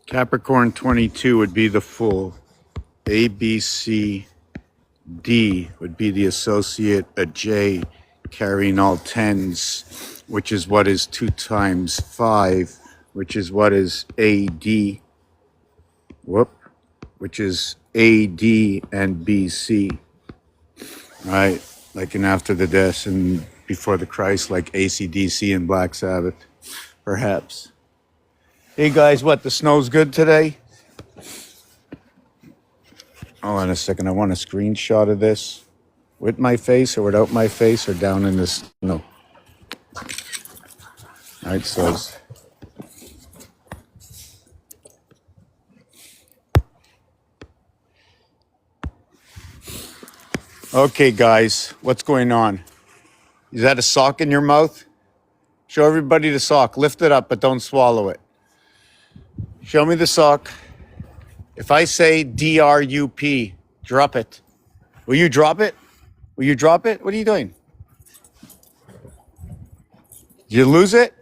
Capricorn 22 would be the full. A, B, C, D would be the associate. A J carrying all tens, which is what is 2 times 5, which is what is AD. Which is AD and BC. Right? Like in After the Death and Before the Christ, like AC/DC and Black Sabbath, perhaps. Hey guys, what, the snow's good today? Hold on a second, I want a screenshot of this. With my face or without my face or down in the snow. Alright, so okay guys, what's going on? Is that a sock in your mouth? Show everybody the sock. Lift it up, but don't swallow it. Show me the sock. If I say DRUP, drop it. Will you drop it? Will you drop it? What are you doing? Did you lose it?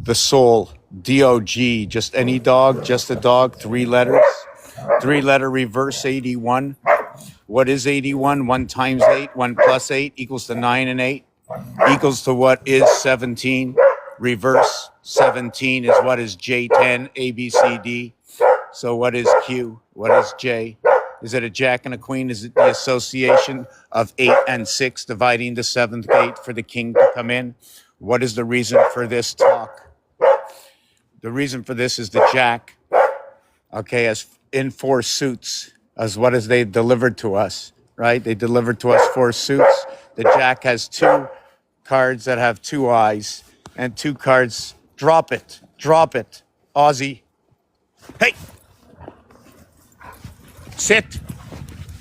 The soul, DOG, just any dog, just a dog, 3 letters. 3-letter reverse 81. What is 81? 1 times 8, 1 plus 8 equals to 9 and 8. Equals to what is 17. Reverse 17 is what is J10, A, B, C, D. So what is Q? What is J? Is it a jack and a queen? Is it the association of 8 and 6 dividing the 7th gate for the king to come in? What is the reason for this talk? The reason for this is the jack, okay, as in 4 suits, as what is they delivered to us, right? They delivered to us 4 suits. The jack has 2 cards that have 2 eyes and 2 cards. Drop it. Drop it. Ozzy. Hey. Sit.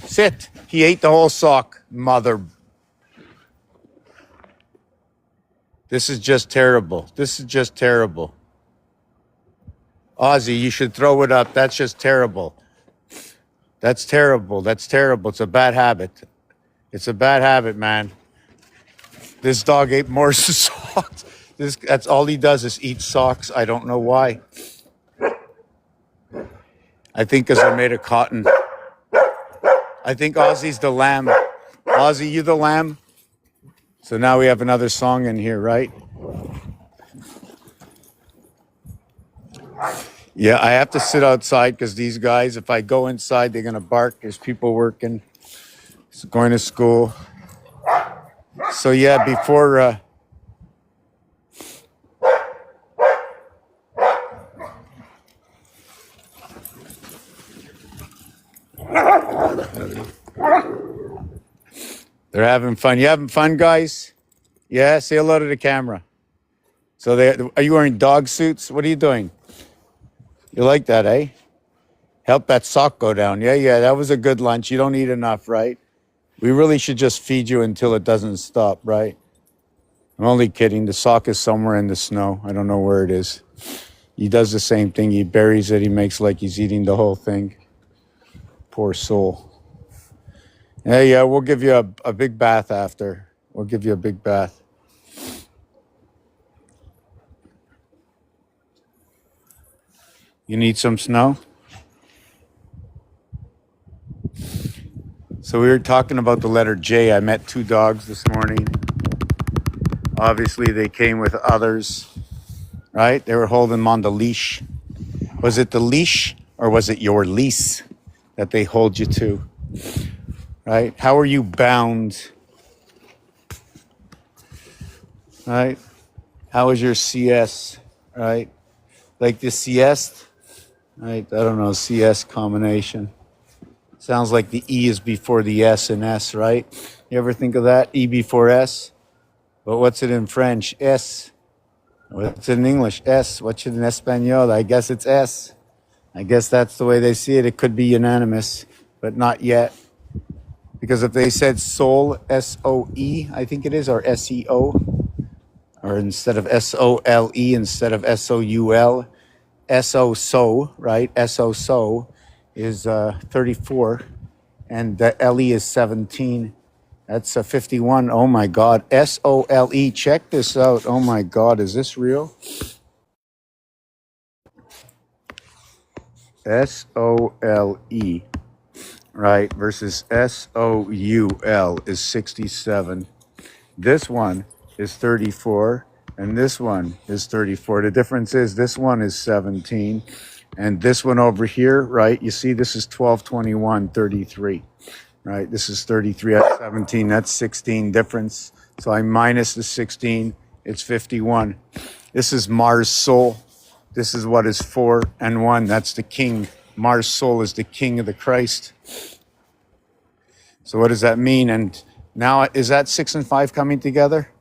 Sit. He ate the whole sock. Mother. This is just terrible. This is just terrible. Ozzy, you should throw it up. That's just terrible. That's terrible. That's terrible. It's a bad habit. It's a bad habit, man. This dog ate more socks. That's all he does is eat socks. I don't know why. I think because they're made of cotton. I think Ozzy's the lamb. Ozzy, you the lamb? So now we have another song in here, right? Yeah, I have to sit outside because these guys, if I go inside, they're going to bark. There's people working, going to school. So yeah, before... They're having fun. You having fun, guys? Yeah, say hello to the camera. So are you wearing dog suits? What are you doing? You like that, eh? Help that sock go down. Yeah, that was a good lunch. You don't eat enough, right? We really should just feed you until it doesn't stop, right? I'm only kidding. The sock is somewhere in the snow. I don't know where it is. He does the same thing. He buries it. He makes like he's eating the whole thing. Poor soul. Yeah, we'll give you a big bath after. We'll give you a big bath. You need some snow? So we were talking about the letter J. I met 2 dogs this morning. Obviously, they came with others, right? They were holding them on the leash. Was it the leash or was it your lease that they hold you to, right? How are you bound, right? How is your CS, right? Like the CS, right? I don't know, CS combination. Sounds like the E is before the S in S, right? You ever think of that? E before S? But what's it in French? S. What's it in English? S. What's it in Espanol? I guess it's S. I guess that's the way they see it. It could be unanimous, but not yet. Because if they said soul, S-O-E, I think it is, or S-E-O, or instead of S-O-L-E, instead of S-O-U-L, S-O-so, right? S-O-so is 34, and the L-E is 17. That's a 51. Oh my God. S-O-L-E. Check this out. Oh my God. Is this real? S-O-L-E, right? Versus S-O-U-L is 67. This one is 34, and this one is 34. The difference is this one is 17, and this one over here, right? You see, this is 1221, 33. Right, this is 33 at 17. That's 16 difference. So I minus the 16. It's 51. This is Mars soul. This is what is 4 and 1. That's the king. Mars soul is the king of the Christ. So what does that mean? And now, is that 6 and 5 coming together?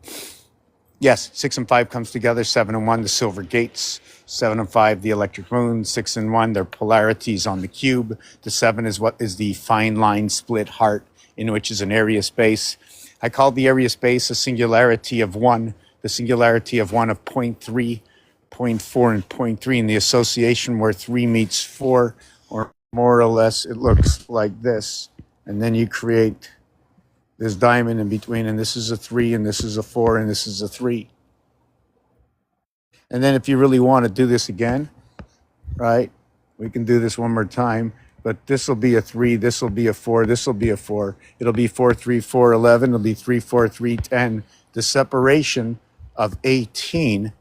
Yes, 6 and 5 comes together. 7 and 1, the silver gates. 7 and 5, the electric moon. 6 and 1, their polarities on the cube. The 7 is what is the fine line split heart, in which is an area space. I call the area space a singularity of 1, the singularity of 1 of 0.3, 0.4, and 0.3, and the association where 3 meets 4, or more or less, it looks like this. And then you create this diamond in between, and this is a 3, and this is a 4, and this is a 3. And then if you really want to do this again, right, we can do this one more time, but this will be a 3, this will be a 4, this will be a 4. It'll be 4, 3, 4, 11. It'll be 3, 4, 3, 10. The separation of 18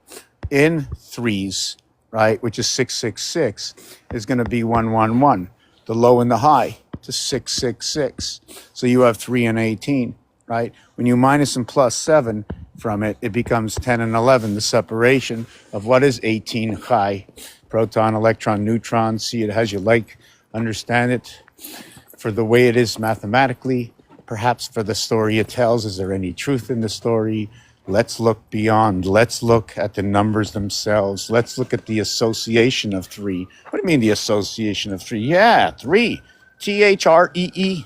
in threes, right, which is 6, 6, 6, is going to be 1, 1, 1. The low and the high to 6, 6, 6. So you have 3 and 18, right? When you minus and plus 7 from it, it becomes 10 and 11, the separation of what is 18 high. Proton, electron, neutron, see it as you like, understand it for the way it is mathematically, perhaps for the story it tells. Is there any truth in the story? Let's look beyond. Let's look at the numbers themselves. Let's look at the association of 3. What do you mean the association of 3? Yeah, 3. T-H-R-E-E.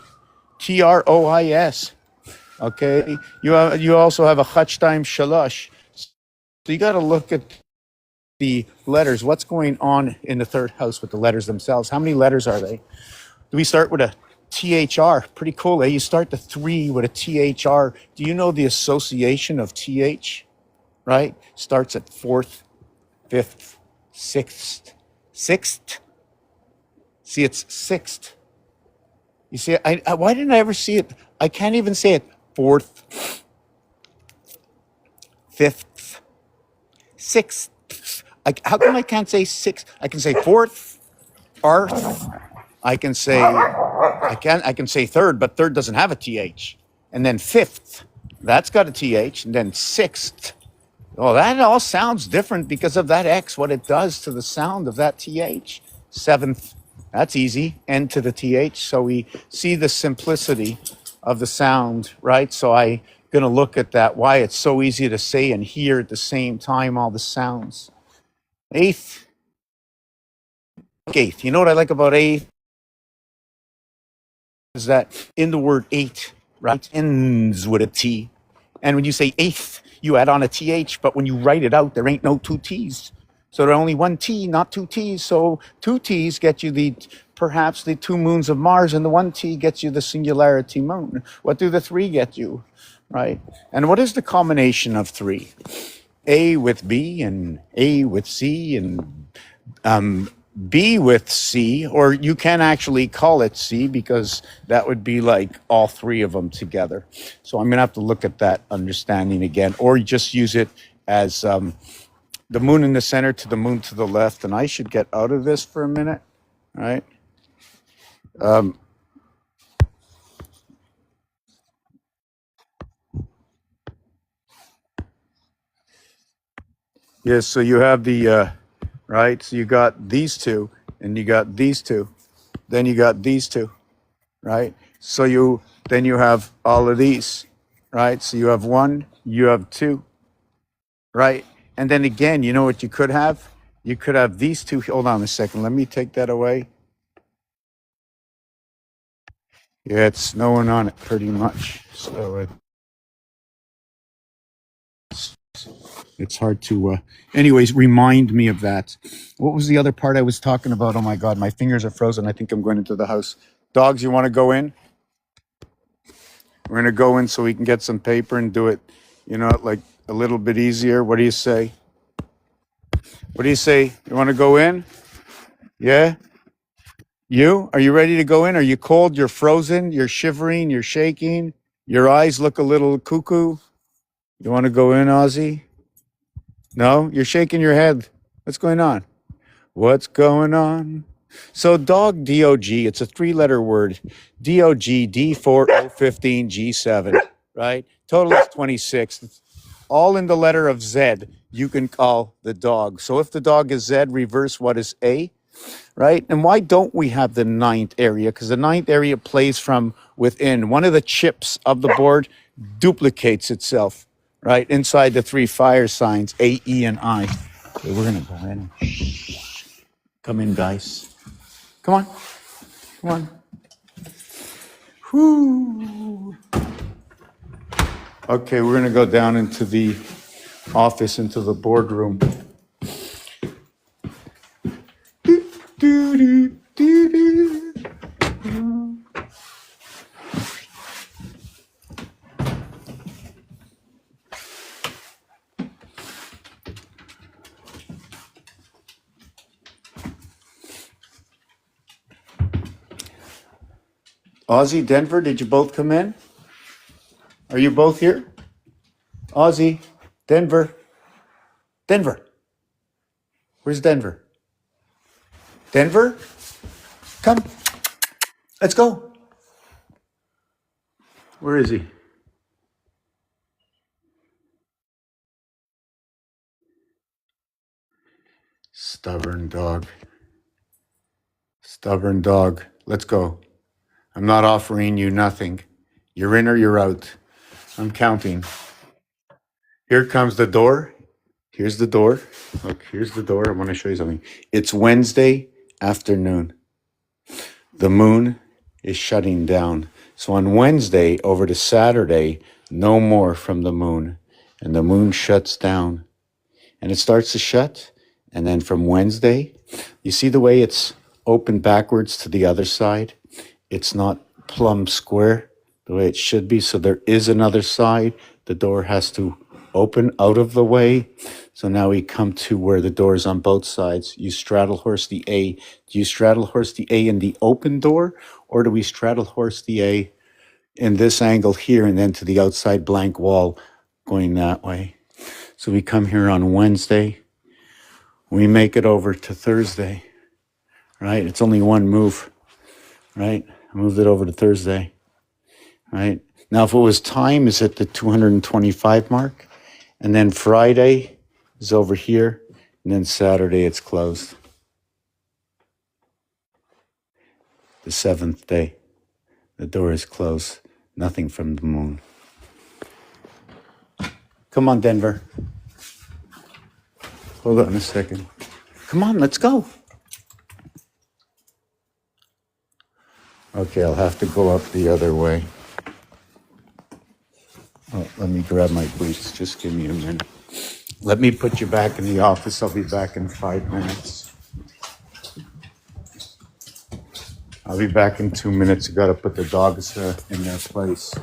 T-R-O-I-S. Okay, you also have a Chachtaim Shalosh. So you got to look at the letters. What's going on in the third house with the letters themselves? How many letters are they? Do we start with a THR? Pretty cool, eh? You start the 3 with a THR. Do you know the association of TH? Right? Starts at 4th, 5th, 6th. 6th? See, it's 6th. You see, I why didn't I ever see it? I can't even say it. 4th, 5th, 6th. How come I can't say 6th? I can say 4th, arth. I can say 3rd, but 3rd doesn't have a th. And then 5th, that's got a th. And then 6th. Oh, that all sounds different because of that X, what it does to the sound of that th. 7th, that's easy. N to the th. So we see the simplicity of the sound, right? So I'm going to look at that, why it's so easy to say and hear at the same time all the sounds. 8th. You know what I like about 8th? Is that in the word 8, right? Ends with a T. And when you say eighth, you add on a TH, but when you write it out, there ain't no two T's. So there are only one T, not two T's. So two T's get you perhaps the two moons of Mars, and the one T gets you the singularity moon. What do the three get you, right? And what is the combination of three? A with B and A with C and B with C, or you can actually call it C because that would be like all three of them together. So I'm going to have to look at that understanding again, or you just use it as the moon in the center to the moon to the left. And I should get out of this for a minute, right? Yes, so you have the, right? So you got these two, and you got these two, then you got these two, right? So then you have all of these, right? So you have one, you have two, right? And then again, you know what you could have? You could have these two. Hold on a second. Let me take that away. Yeah, it's snowing on it pretty much. So it's hard to, anyways, remind me of that. What was the other part I was talking about? Oh my God, my fingers are frozen. I think I'm going into the house. Dogs, you want to go in? We're going to go in so we can get some paper and do it, like a little bit easier. What do you say? What do you say? You want to go in? Yeah? Are you ready to go in? Are you cold? You're frozen? You're shivering? You're shaking? Your eyes look a little cuckoo? You want to go in, Ozzy? No? You're shaking your head. What's going on? What's going on? So dog, D-O-G, it's a three-letter word. D-O-G, D4O15, G7, right? Total is 26. It's all in the letter of Z. You can call the dog. So if the dog is Z, reverse what is A, right? And why don't we have the ninth area? Because the ninth area plays from within. One of the chips of the board duplicates itself, right? Inside the three fire signs, A, E, and I. Okay, we're going to go in. Come in, guys. Come on. Come on. Whoo. Okay, we're going to go down into the office, into the boardroom. Ozzy, Denver, did you both come in? Are you both here? Ozzy, Denver. Denver. Where's Denver? Denver? Come. Let's go. Where is he? Stubborn dog. Stubborn dog. Let's go. I'm not offering you nothing. You're in or you're out. I'm counting. Here comes the door. Here's the door. Look, here's the door. I want to show you something. It's Wednesday afternoon. The moon is shutting down. So on Wednesday over to Saturday, no more from the moon. And the moon shuts down. And it starts to shut. And then from Wednesday, you see the way it's open backwards to the other side? It's not plumb square the way it should be. So there is another side. The door has to open out of the way. So now we come to where the door is on both sides. You straddle horse the A. Do you straddle horse the A in the open door? Or do we straddle horse the A in this angle here and then to the outside blank wall going that way? So we come here on Wednesday. We make it over to Thursday, right? It's only one move, right? I moved it over to Thursday, right? Now, if it was time, is at the 225 mark. And then Friday is over here. And then Saturday, it's closed. The seventh day, the door is closed. Nothing from the moon. Come on, Denver. Hold on a second. Come on, let's go. Okay, I'll have to go up the other way. Oh, let me grab my boots. Just give me a minute. Let me put you back in the office. I'll be back in 5 minutes. I'll be back in 2 minutes. You got to put the dogs in their place.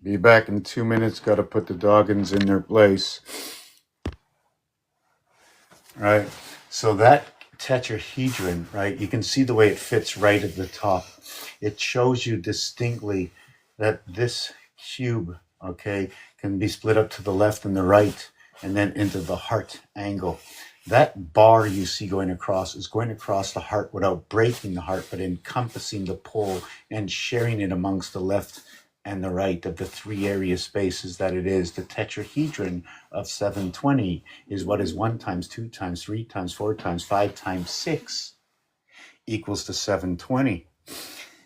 Be back in 2 minutes. Got to put the doggins in their place. Right. So that tetrahedron, right? You can see the way it fits right at the top. It shows you distinctly that this cube, okay, can be split up to the left and the right and then into the heart angle. That bar you see going across is going across the heart without breaking the heart, but encompassing the pole and sharing it amongst the left and the right of the three area spaces that it is. The tetrahedron of 720 is what is 1 times 2 times 3 times 4 times 5 times 6 equals to 720.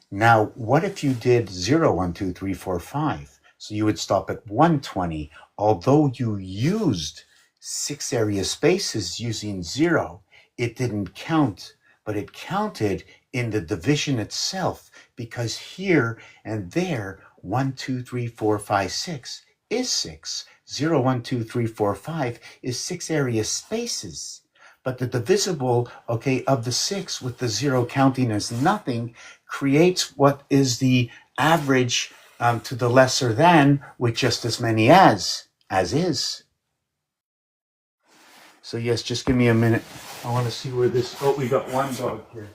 Now, what if you did 0, 1, 2, 3, 4, 5? So you would stop at 120. Although you used 6 area spaces using 0, it didn't count, but it counted in the division itself, because here and there, 1, 2, 3, 4, 5, 6 is 6. 0, 1, 2, 3, 4, 5 is 6 area spaces. But the divisible, okay, of the 6 with the 0 counting as nothing creates what is the average to the lesser than with just as many as is. So yes, just give me a minute. I want to see where this, oh, we got one dog here.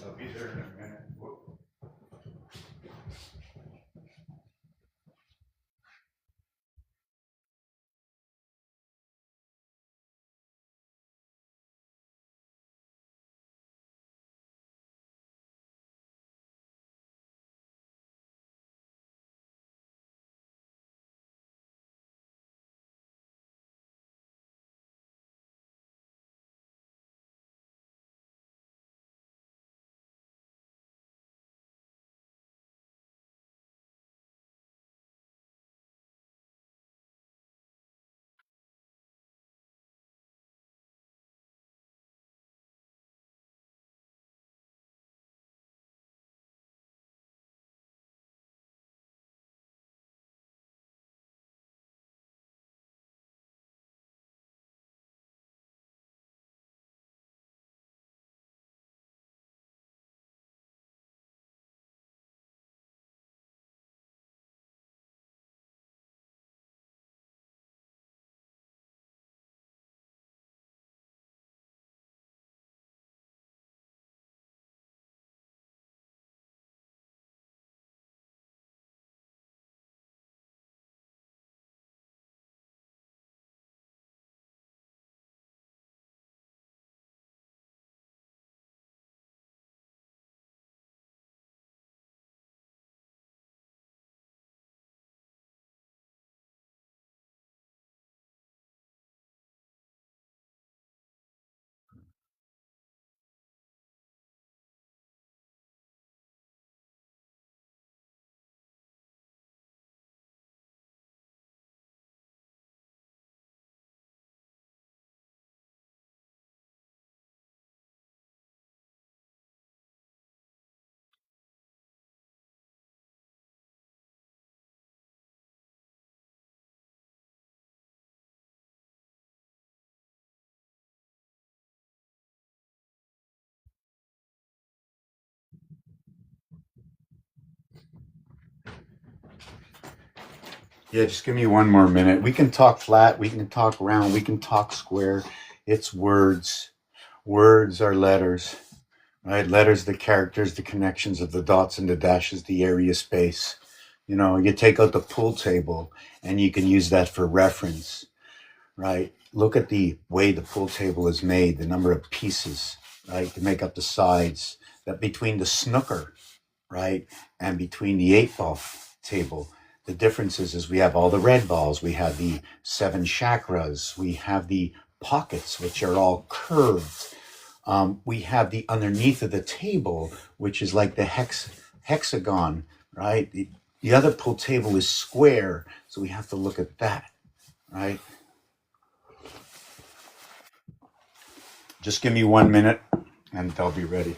I'll be there in a minute. Yeah, just give me one more minute. We can talk flat, we can talk round, we can talk square. It's words. Words are letters, right? Letters, the characters, the connections of the dots and the dashes, the area space. You know, you take out the pool table and you can use that for reference, right? Look at the way the pool table is made, the number of pieces, right, to make up the sides. That between the snooker, right, and between the 8 ball table, the differences is we have all the red balls, we have the 7 chakras, we have the pockets, which are all curved. We have the underneath of the table, which is like the hexagon, right? The other pool table is square, so we have to look at that, right? Just give me 1 minute and they'll be ready.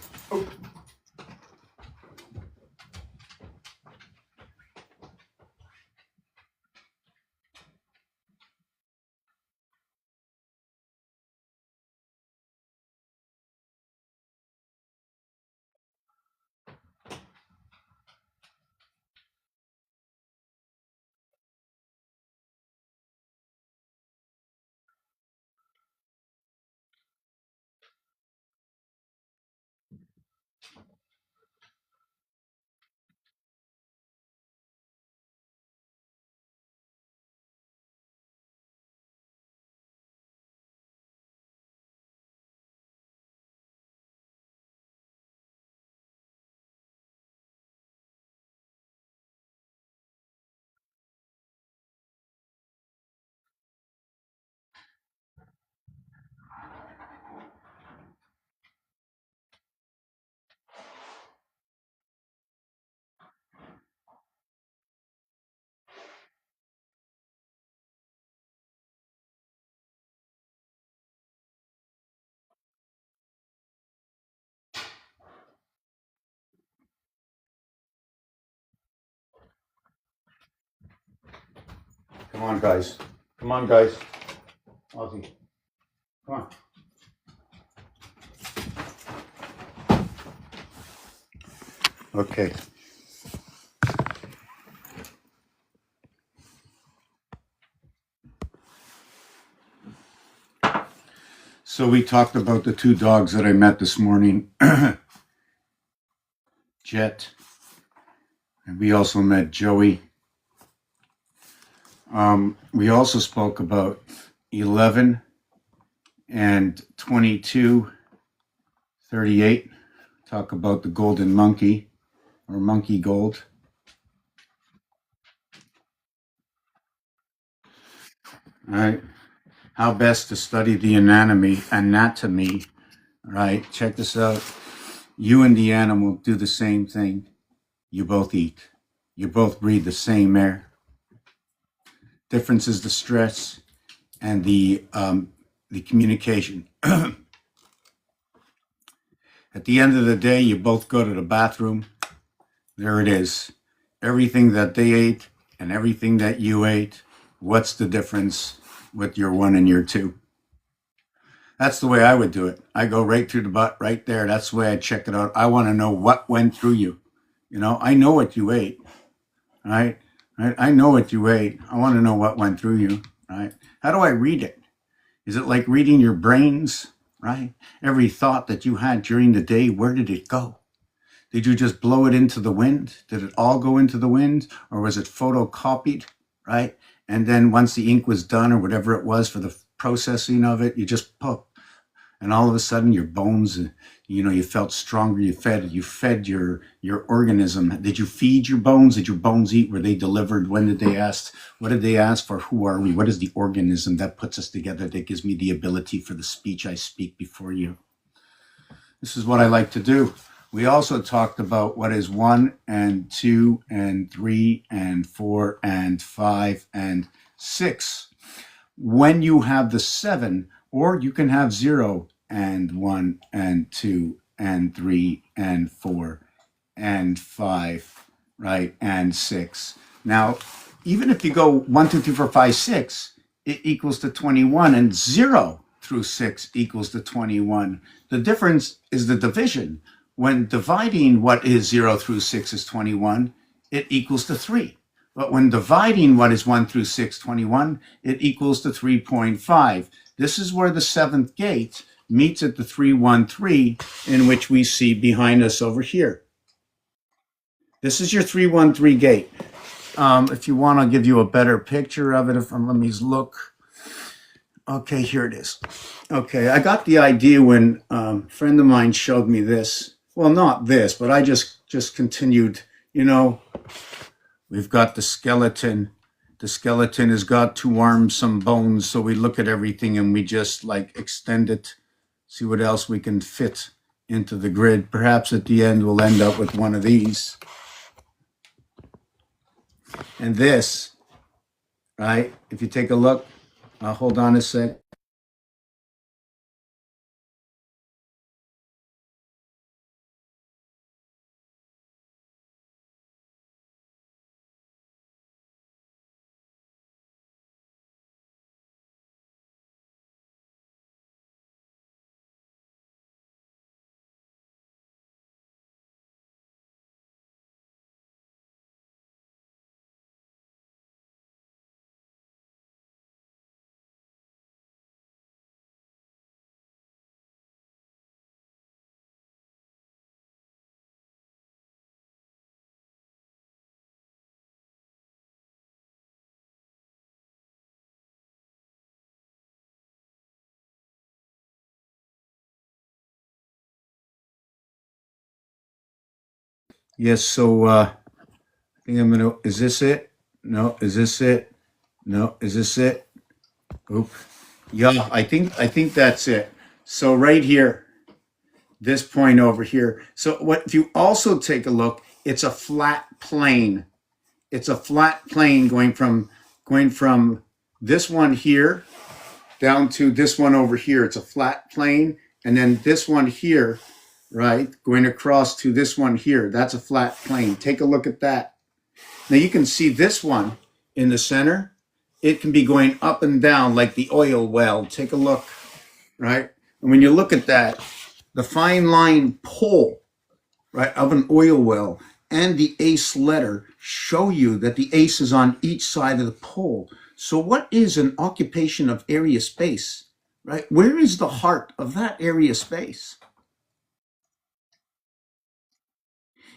Come on, guys. Come on, guys. Ozzy, come on. Okay. So we talked about the 2 dogs that I met this morning, Jet, and we also met Joey. We also spoke about 11 and 2238. Talk about the golden monkey or monkey gold. All right. How best to study the anatomy, right? Check this out. You and the animal do the same thing. You both eat. You both breathe the same air. Difference is the stress and the communication. At the end of the day, you both go to the bathroom. There it is. Everything that they ate and everything that you ate. What's the difference with your 1 and your 2? That's the way I would do it. I go right through the butt, right there. That's the way I check it out. I want to know what went through you. You know, I know what you ate, right? I know what you ate. I want to know what went through you, right? How do I read it? Is it like reading your brains, right? Every thought that you had during the day, where did it go? Did you just blow it into the wind? Did it all go into the wind? Or was it photocopied, right? And then once the ink was done or whatever it was for the processing of it, you just pop. And all of a sudden your bones, you felt stronger. You fed your organism. Did you feed your bones? Did your bones eat? Were they delivered? When did they ask? What did they ask for? Who are we? What is the organism that puts us together, that gives me the ability for the speech I speak before you? This is what I like to do. We also talked about what is 1 and 2 and 3 and 4 and 5 and 6. When you have the 7, or you can have 0 and 1 and 2 and 3 and 4 and 5, right, and 6. Now, even if you go 1, 2, 3, 4, 5, 6, it equals to 21, and 0 through 6 equals to 21. The difference is the division. When dividing what is 0 through 6 is 21, it equals to 3. But when dividing what is 1 through 621, it equals to 3.5. This is where the seventh gate meets at the 313, in which we see behind us over here. This is your 313 gate. If you want, I'll give you a better picture of it. Let me look. Okay, here it is. Okay, I got the idea when a friend of mine showed me this. Well, not this, but I just continued. We've got the skeleton. The skeleton has got 2 arms, some bones. So we look at everything and we just like extend it, see what else we can fit into the grid. Perhaps at the end we'll end up with one of these. And this, right? If you take a look, hold on a sec. Yes, so I think I'm gonna. Is this it? No. Is this it? No. Is this it? Oop. Yeah, I think that's it. So right here, this point over here. So what if you also take a look? It's a flat plane. It's a flat plane going from this one here down to this one over here. It's a flat plane, and then this one here, right, going across to this one here. That's a flat plane. Take a look at that. Now you can see this one in the center. It can be going up and down like the oil well. Take a look, right? And when you look at that, the fine line pole, right, of an oil well and the ace letter show you that the ace is on each side of the pole. So what is an occupation of area space, right? Where is the heart of that area space?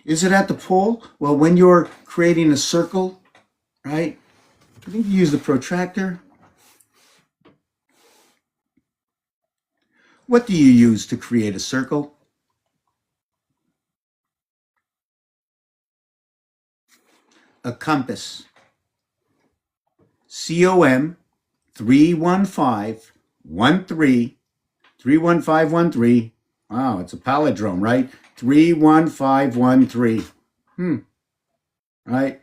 Is it at the pole? Well, when you're creating a circle, right? I think you use the protractor. What do you use to create a circle? A compass. COM 31513 31513. Wow, it's a palindrome, right? 31513. Right?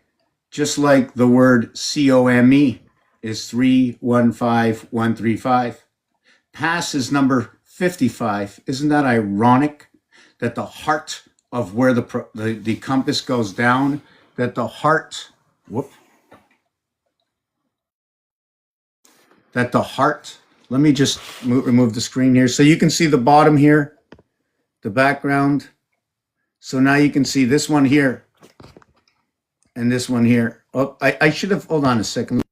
Just like the word COME is 315135. Pass is number 55. Isn't that ironic that the heart of where the compass goes down, that the heart, whoop, that the heart, let me just remove the screen here so you can see the bottom here, the background. So now you can see this one here and this one here. Oh, I should have, hold on a second.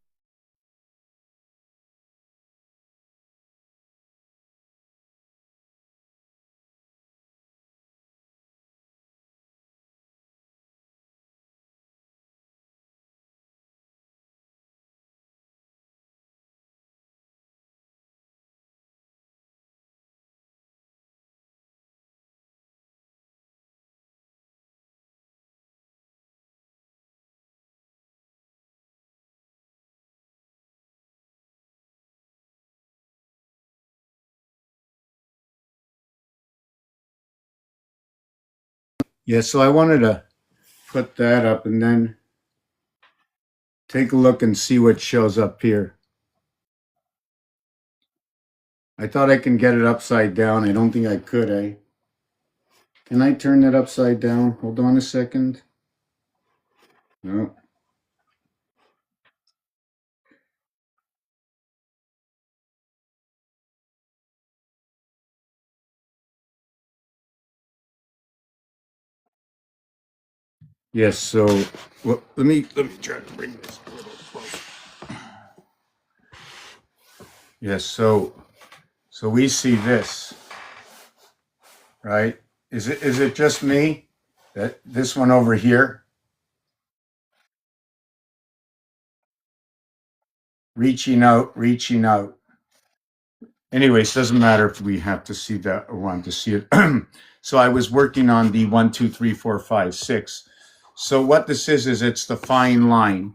Yeah, so I wanted to put that up and then take a look and see what shows up here. I thought I can get it upside down. I don't think I could, eh? Can I turn that upside down? Hold on a second. No. Yes. So well, let me try to bring this a little closer. Yes. So we see this, right? Is it just me that this one over here reaching out. Anyways, doesn't matter if we have to see that or want to see it. So I was working on the 1, 2, 3, 4, 5, 6. So what this is it's the fine line,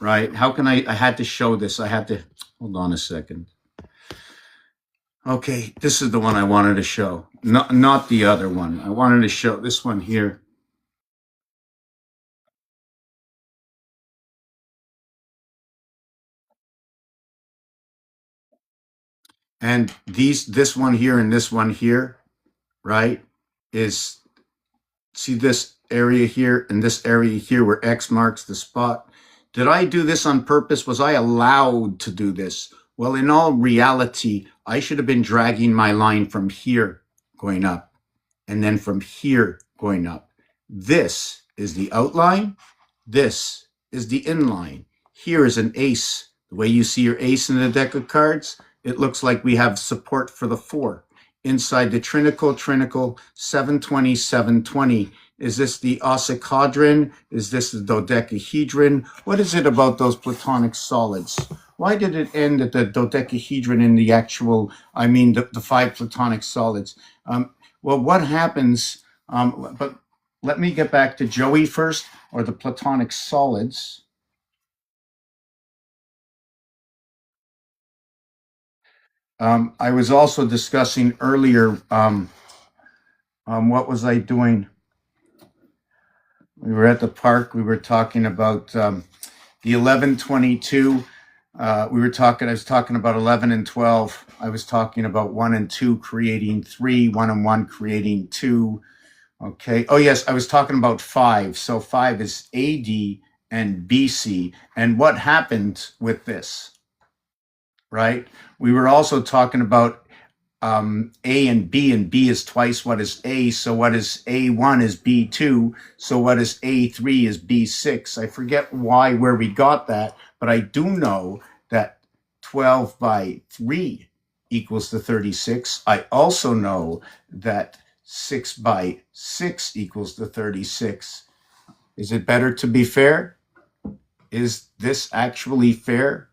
right? How can I had to show this. I had to hold on a second. Okay, this is the one I wanted to show. Not the other one. I wanted to show this one here. And this one here and this one here, right? Is see this area here and this area here where X marks the spot. Did I do this on purpose? Was I allowed to do this? Well, in all reality, I should have been dragging my line from here going up and then from here going up. This is the outline. This is the inline. Here is an ace. The way you see your ace in the deck of cards, it looks like we have support for the 4. Inside the trinical, 720, 720. Is this the oxycodron? Is this the dodecahedron? What is it about those platonic solids? Why did it end at the dodecahedron in the actual, the 5 platonic solids? Well, what happens, but let me get back to Joey first, or the platonic solids. I was also discussing earlier, what was I doing? We were at the park. We were talking about the 1122. I was talking about 11 and 12. I was talking about 1 and 2 creating 3, 1 and 1 creating 2. Okay. Oh, yes. I was talking about 5. So 5 is AD and BC. And what happened with this, right? We were also talking about A and B is twice what is A. So what is A1 is B2. So what is A3 is B6. I forget where we got that, but I do know that 12 by 3 equals the 36. I also know that 6 by 6 equals the 36. Is it better to be fair? Is this actually fair?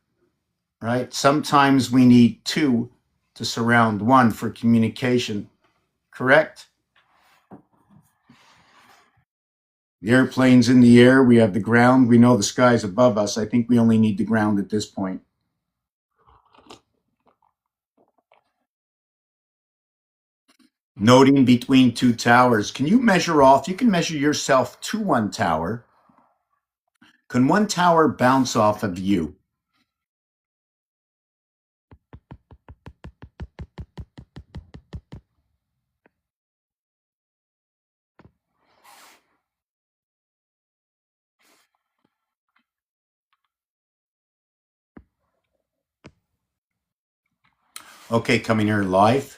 Right? Sometimes we need 2 to surround 1 for communication. Correct? The airplane's in the air. We have the ground. We know the sky's above us. I think we only need the ground at this point. Noting between 2 towers. Can you measure off? You can measure yourself to 1 tower. Can 1 tower bounce off of you? Okay, coming here live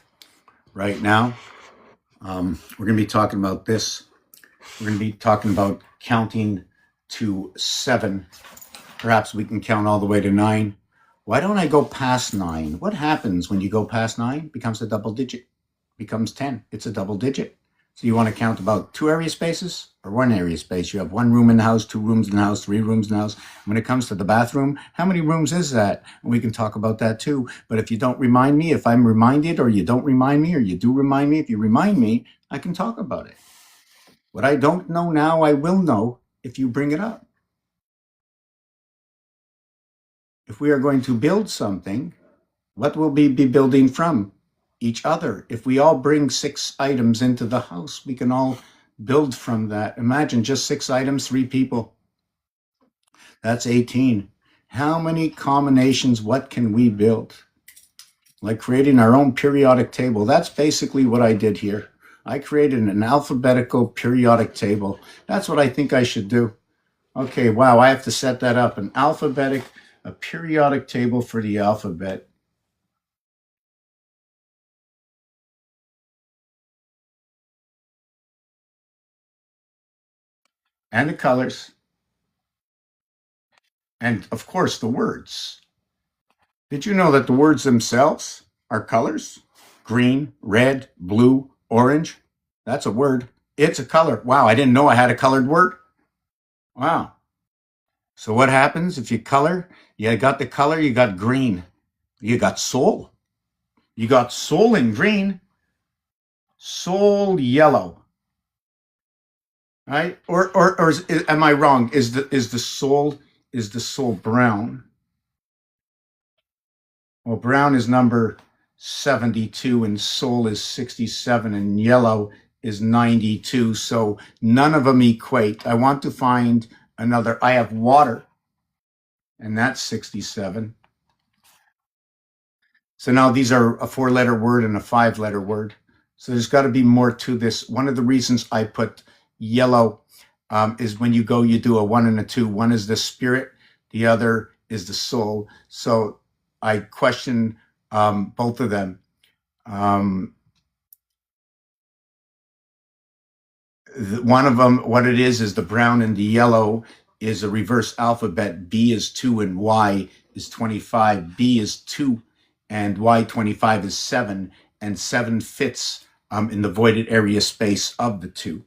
right now. We're going to be talking about this. We're going to be talking about counting to 7. Perhaps we can count all the way to 9. Why don't I go past 9? What happens when you go past 9? It becomes a double digit. It becomes 10. It's a double digit. So you want to count about 2 area spaces or 1 area space. You have 1 room in the house, 2 rooms in the house, 3 rooms in the house. When it comes to the bathroom, how many rooms is that? And we can talk about that too. But if you don't remind me, if I'm reminded, or you don't remind me, or you do remind me, if you remind me, I can talk about it. What I don't know now, I will know if you bring it up. If we are going to build something, what will we be building from? Each other. If we all bring 6 items into the house, we can all build from that. Imagine just 6 items, 3 people. That's 18. How many combinations, what can we build? Like creating our own periodic table. That's basically what I did here. I created an alphabetical periodic table. That's what I think I should do. Okay, wow, I have to set that up. A periodic table for the alphabet. and the colors, and of course the words. Did you know that the words themselves are colors? Green, red, blue, orange. That's a word. It's a color. Wow, I didn't know I had a colored word. Wow. So what happens if you color? You got the color, you got green. You got soul. You got soul in green, soul yellow. Right? Or am I wrong? Is the soul brown? Well, brown is number 72 and soul is 67 and yellow is 92. So none of them equate. I want to find another. I have water and that's 67. So now these are a 4-letter word and a 5-letter word. So there's got to be more to this. One of the reasons I put yellow is when you go, you do a 1 and a 2. One is the spirit, the other is the soul. So I question both of them. One of them, what it is the brown and the yellow is a reverse alphabet. B is 2 and Y is 25. B is 2 and Y 25 is 7. And 7 fits in the voided area space of the 2.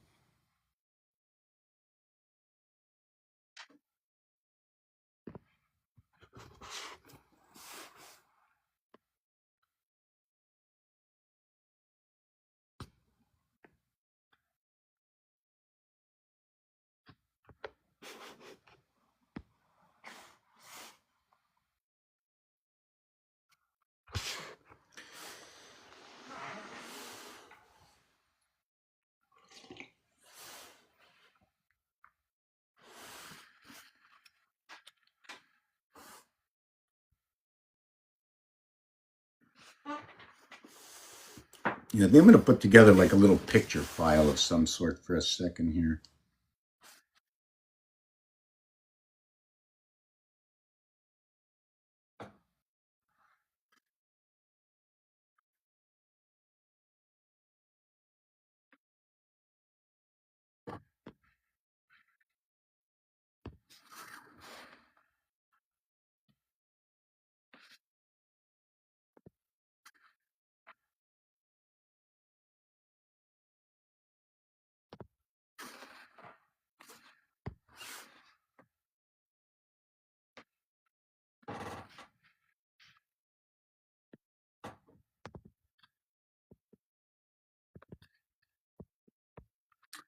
Yeah, I'm going to put together like a little picture file of some sort for a second here.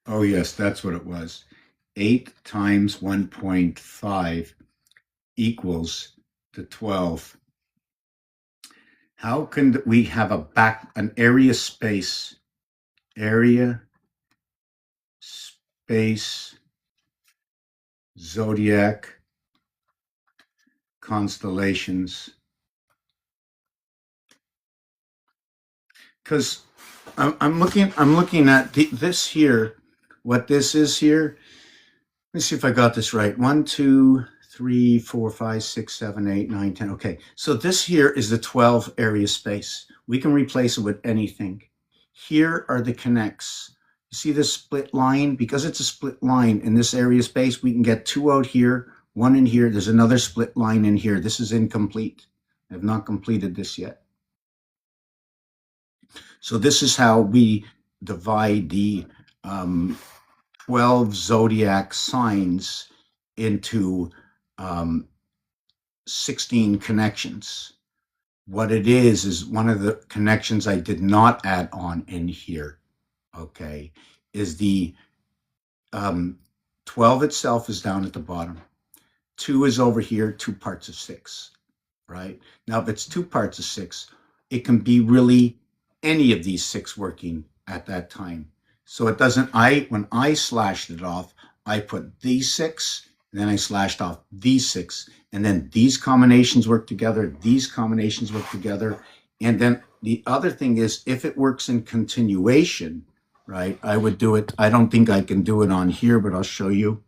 Oh, yes, that's what it was. 8 times 1.5 equals to 12. How can we have an area space, zodiac, constellations? Because I'm looking at this here, what this is here. Let's see if I got this right. 1, 2, 3, 4, 5, 6, 7, 8, 9, 10. Okay, so this here is the 12 area space. We can replace it with anything. Here are the connects. You see this split line? Because it's a split line in this area space, we can get 2 out here, 1 in here. There's another split line in here. This is incomplete. I have not completed this yet. So this is how we divide the 12 zodiac signs into 16 connections. What it is one of the connections I did not add on in here, okay, is the 12 itself is down at the bottom. 2 is over here, 2 parts of 6, right? Now, if it's 2 parts of 6, it can be really any of these 6 working at that time. So it doesn't, when I slashed it off, I put these 6, and then I slashed off these 6, and then these combinations work together, these combinations work together. And then the other thing is, if it works in continuation, right, I would do it. I don't think I can do it on here, but I'll show you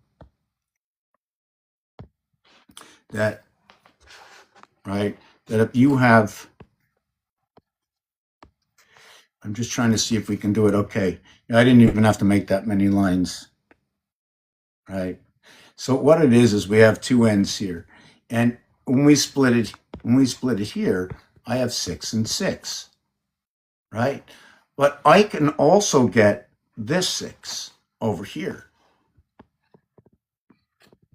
that, right, that if you have, I'm just trying to see if we can do it. Okay. I didn't even have to make that many lines. right? So what it is we have two ends here. And when we split it here, I have 6 and 6, right? But I can also get this 6 over here.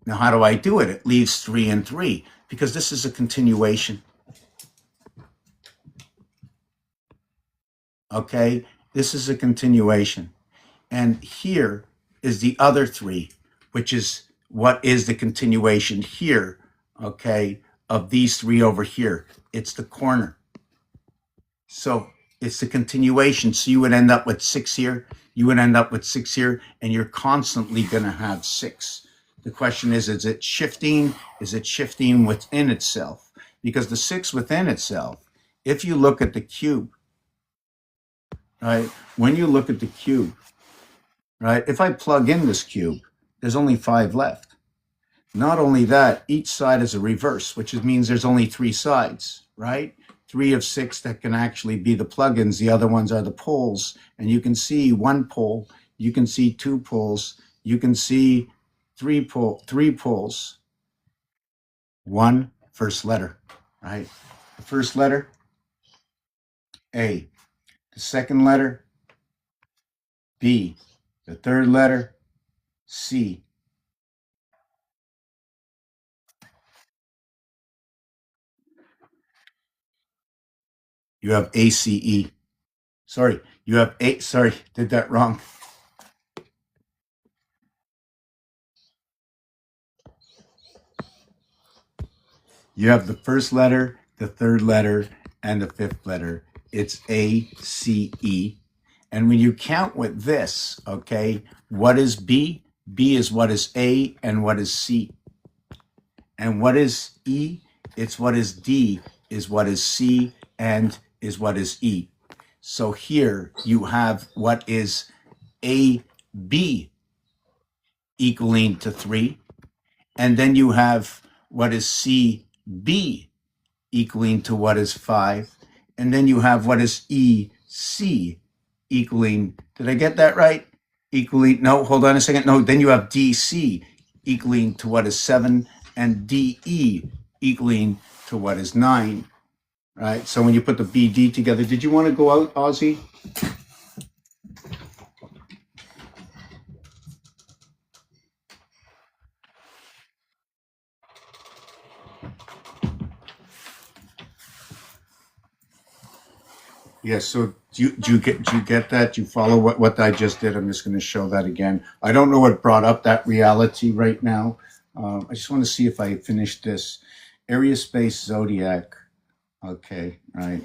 Now, how do I do it? It leaves 3 and 3 because this is a continuation. Okay, this is a continuation. And here is the other 3, which is what is the continuation here, okay, of these 3 over here. It's the corner. So it's the continuation. So you would end up with 6 here, you would end up with 6 here, and you're constantly going to have 6. The question is it shifting? Is it shifting within itself? Because the 6 within itself, if you look at the cube, right, when you look at the cube, right, if I plug in this cube, there's only 5 left. Not only that, each side is a reverse, which means there's only 3 sides, right? 3 of 6 that can actually be the plugins. The other ones are the poles. And you can see 1 pole, you can see 2 poles, you can see 3 poles. 1 first letter, right? The first letter, A. The second letter, B. The third letter, C. You have ACE. Sorry, you have A. Sorry, did that wrong. You have the first letter, the third letter, and the fifth letter. It's ACE. And when you count with this, okay, what is B? B is what is A and what is C. And what is E? It's what is D, is what is C, and is what is E. So here you have what is AB equaling to 3. And then you have what is CB equaling to what is 5. And then you have what is EC equaling, did I get that right? Equaling, no, hold on a second. No, then you have DC equaling to what is 7 and DE equaling to what is 9, right? So when you put the BD together, did you want to go out, Ozzy? Yes. So do you get that? Do you follow what I just did? I'm just going to show that again. I don't know what brought up that reality right now. I just want to see if I finished this. Area space zodiac. Okay. Right.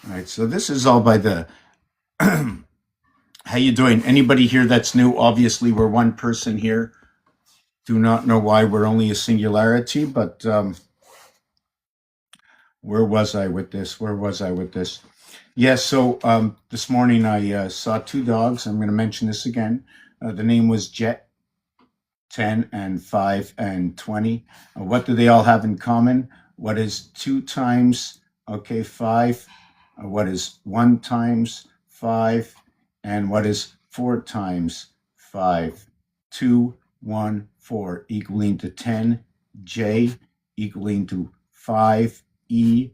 Right. So this is all by the. How you doing? Anybody here that's new? Obviously, we're one person here. Do not know why we're only a singularity, but where was I with this? Where was I with this? Yes. So this morning I saw 2 dogs. I'm going to mention this again. The name was Jet, 10 and 5 and 20. What do they all have in common? What is 2 times, okay, 5? What is 1 times 5? And what is 4 times 5? 2, 1, 4 equaling to 10. J equaling to 5. E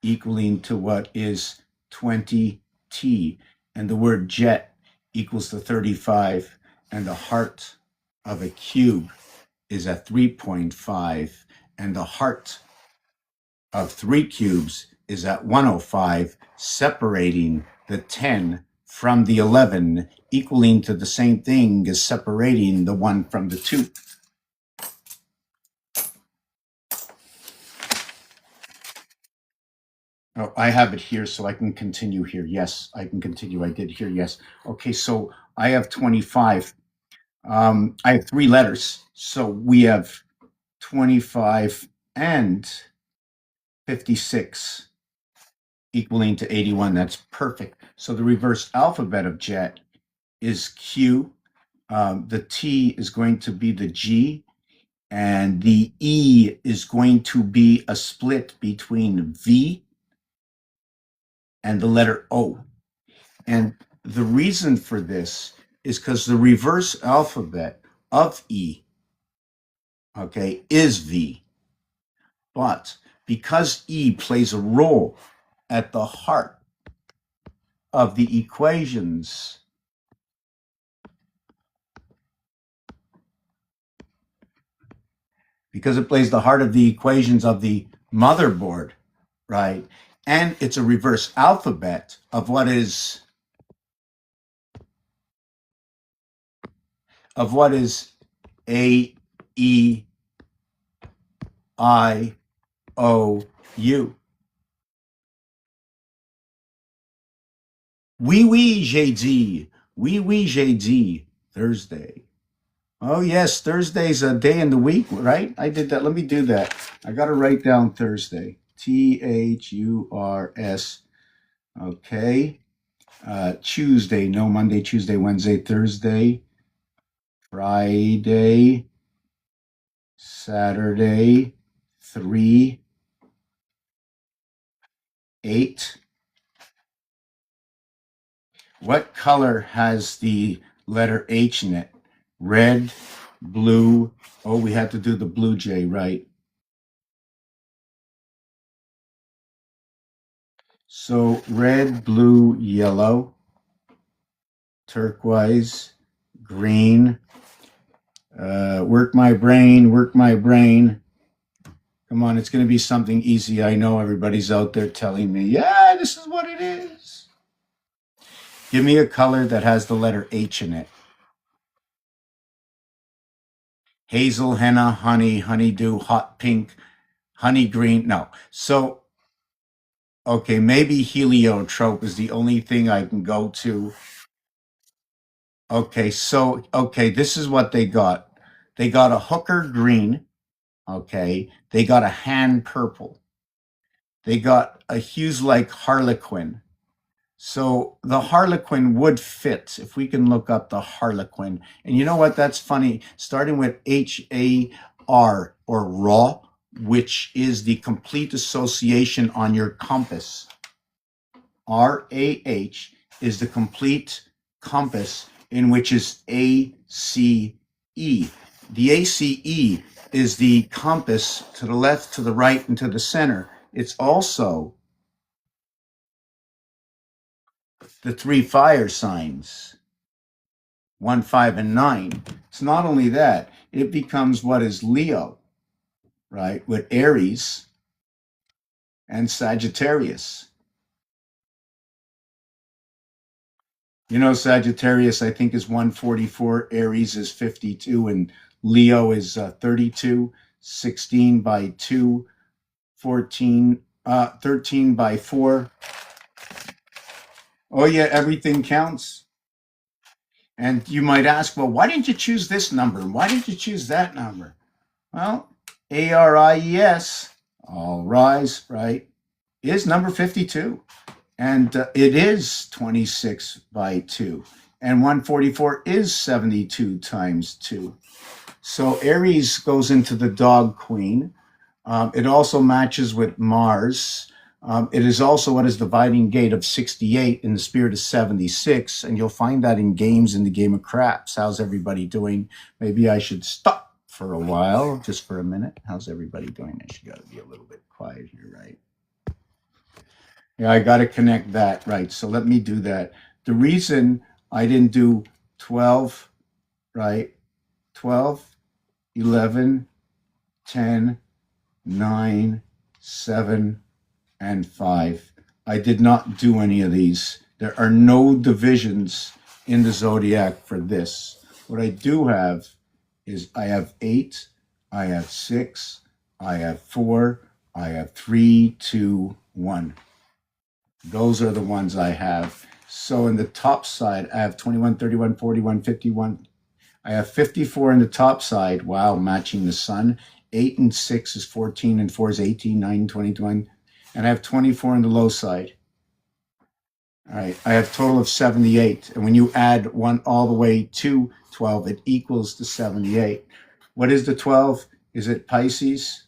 equaling to what is 20T. And the word jet equals to 35. And the heart of a cube is at 3.5. And the heart of 3 cubes is at 105, separating the 10 from the 11, equaling to the same thing as separating the 1 from the 2. Oh, I have it here, so I can continue here. Yes, I can continue. I did here. Yes. Okay, so I have 25. I have 3 letters. So we have 25 and 56 equaling to 81. That's perfect. So the reverse alphabet of jet is Q. The T is going to be the G, And the E is going to be a split between V and the letter O. And the reason for this is because the reverse alphabet of E, okay, is V. But because E plays a role at the heart of the equations, because it plays the heart of the equations of the motherboard, right? And it's a reverse alphabet of what is A, E, I, O, U. Oui, j'ai dit. Oui, j'ai dit. Thursday. Oh, yes, Thursday's a day in the week, right? I did that. Let me do that. I got to write down Thursday. Thurs. Okay. Tuesday. No, Monday, Tuesday, Wednesday, Thursday, Friday, Saturday, 3, 8. What color has the letter H in it? Red, blue. Oh, we had to do the blue jay, right? So red, blue, yellow, turquoise, green. Work my brain, work my brain. Come on, it's going to be something easy. I know everybody's out there telling me, yeah, this is what it is. Give me a color that has the letter H in it. Hazel, henna, honey, honeydew, hot pink, honey green. No. So, okay, maybe heliotrope is the only thing I can go to. Okay, this is what they got. They got a hooker green. Okay. They got a hand purple. They got a hues like harlequin. So the harlequin would fit if we can look up the harlequin. And you know what? That's funny. Starting with HAR or raw, which is the complete association on your compass. RAH is the complete compass in which is ACE. The ACE is the compass to the left, to the right, and to the center. It's also the 3 fire signs, 1, 5, and 9. It's not only that, it becomes what is Leo, right, with Aries and Sagittarius. You know, Sagittarius, I think, is 144, Aries is 52, and Leo is 32, 16 by 2, 14, 13 by 4. Oh, yeah, everything counts. And you might ask, well, why didn't you choose this number? Why didn't you choose that number? Well, ARIES, all rise, right, is number 52. And it is 26 by 2. And 144 is 72 times 2. So Aries goes into the dog queen. It also matches with Mars. It is also what is dividing gate of 68 in the spirit of 76. And you'll find that in games in the game of craps. How's everybody doing? Maybe I should stop for a while, just for a minute. How's everybody doing? I should got to be a little bit quiet here, right? Yeah, I got to connect that, right? So let me do that. The reason I didn't do 12, right? 12, 11, 10, 9, 7, and 5. I did not do any of these. There are no divisions in the zodiac for this. What I do have is I have 8, I have 6, I have 4, I have 3, 2, 1. Those are the ones I have. So in the top side, I have 21, 31, 41, 51. I have 54 in the top side. Wow, matching the sun. 8 and 6 is 14, and 4 is 18, 9, 20, 21. And I have 24 in the low side. All right, I have a total of 78. And when you add 1 all the way to 12, it equals to 78. What is the 12? Is it Pisces?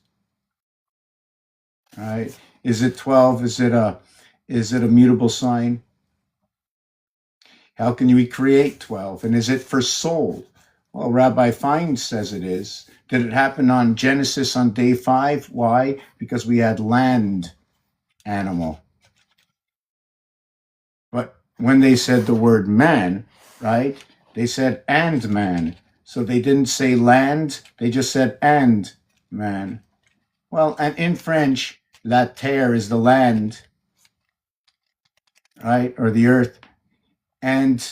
All right. Is it 12? Is it a mutable sign? How can we create 12? And is it for soul? Well, Rabbi Fine says it is. Did it happen on Genesis on day 5? Why? Because we had land animal. But when they said the word man, right, they said and man. So they didn't say land, they just said and man. Well, and in French, la terre is the land, right, or the earth. And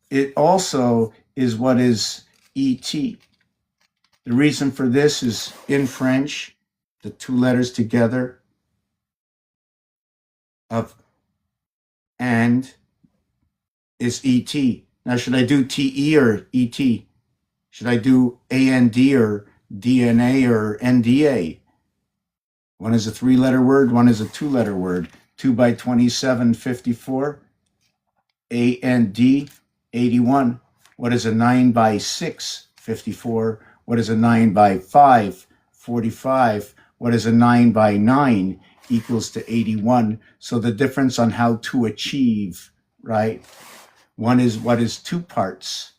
it also is what is ET. The reason for this is in French, the two letters together of and is ET. Now, should I do TE or ET? Should I do AND or DNA or NDA? One is a 3-letter word, one is a 2-letter word. 2 by 27, 54. AND, 81. What is a 9 by 6? 54. What is a 9 by 5? 45. What is a 9 by 9? Equals to 81. So the difference on how to achieve, right? One is what is 2 parts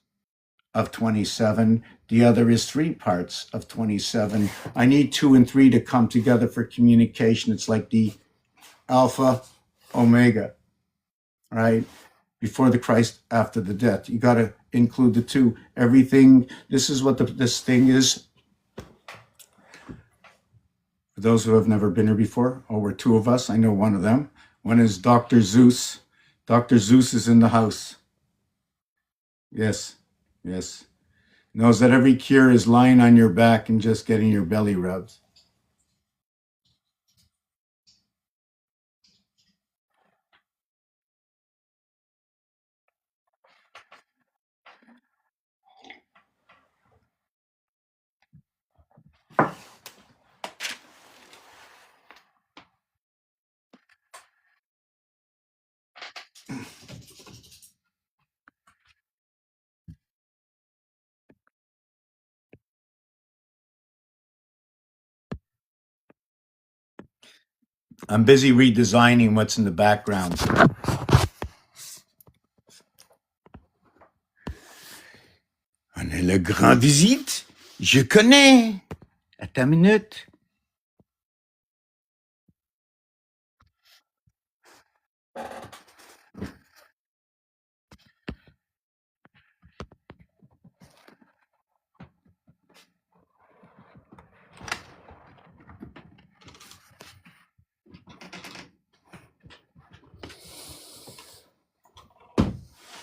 of 27. The other is 3 parts of 27. I need 2 and 3 to come together for communication. It's like the alpha, omega, right? Before the Christ, after the death. You got to include the 2. Everything, this is what this thing is. For those who have never been here before, we're 2 of us. I know one of them. One is Dr. Zeus. Dr. Zeus is in the house. Yes, yes. Knows that every cure is lying on your back and just getting your belly rubbed. I'm busy redesigning what's in the background. On est le grand visite. Je connais. Attends une minute.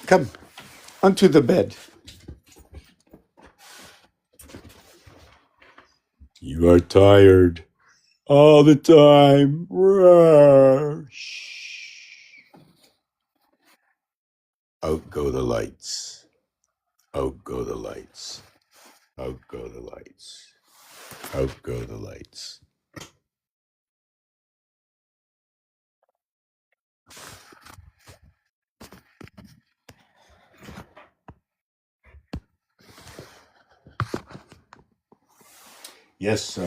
Come, onto the bed. You are tired all the time. Out go the lights. Out go the lights. Out go the lights. Out go the lights. Yes,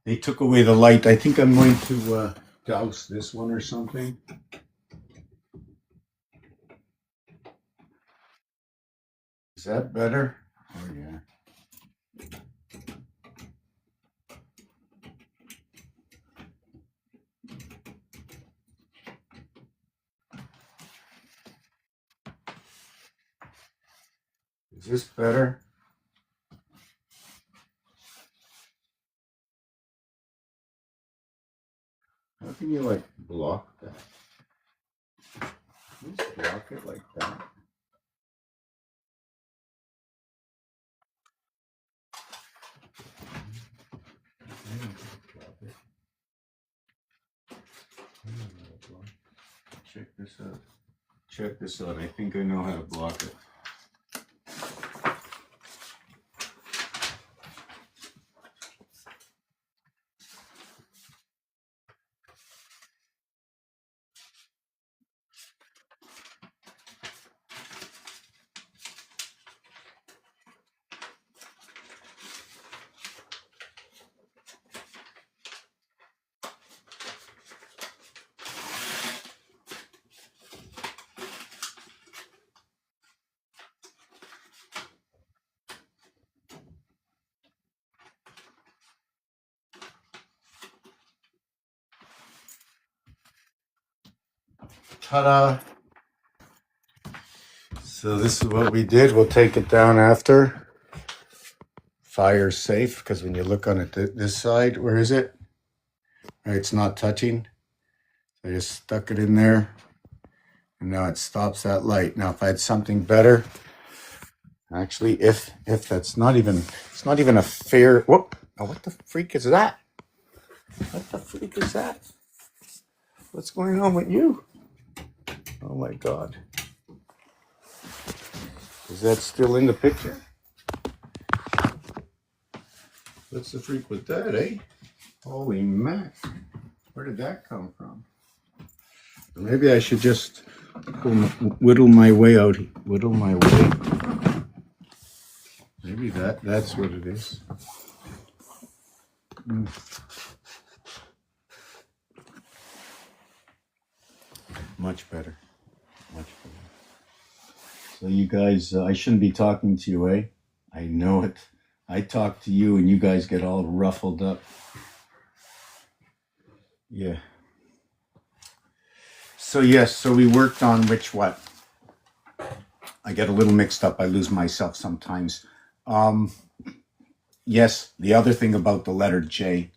they took away the light. I think I'm going to douse this one or something. Is that better? Oh, yeah. Is this better? How can you like block that? Just block it like that. Check this out. Check this out. I think I know how to block it. Ta-da. So this is what we did. We'll take it down after. Fire safe, because when you look on it this side, where is it? Right, it's not touching. So I just stuck it in there. And now it stops that light. Now if I had something better, actually, if that's not even, it's not even a fair, whoop. Oh, what the freak is that? What the freak is that? What's going on with you? Oh my God. Is that still in the picture? What's the freak with that, eh? Holy mac. Where did that come from? Maybe I should just whittle my way out. Whittle my way. Maybe that's what it is. Much better. Much better. So you guys, I shouldn't be talking to you, eh? I know it. I talk to you and you guys get all ruffled up. Yeah. So yes, so we worked on which what? I get a little mixed up. I lose myself sometimes. Yes, the other thing about the letter J.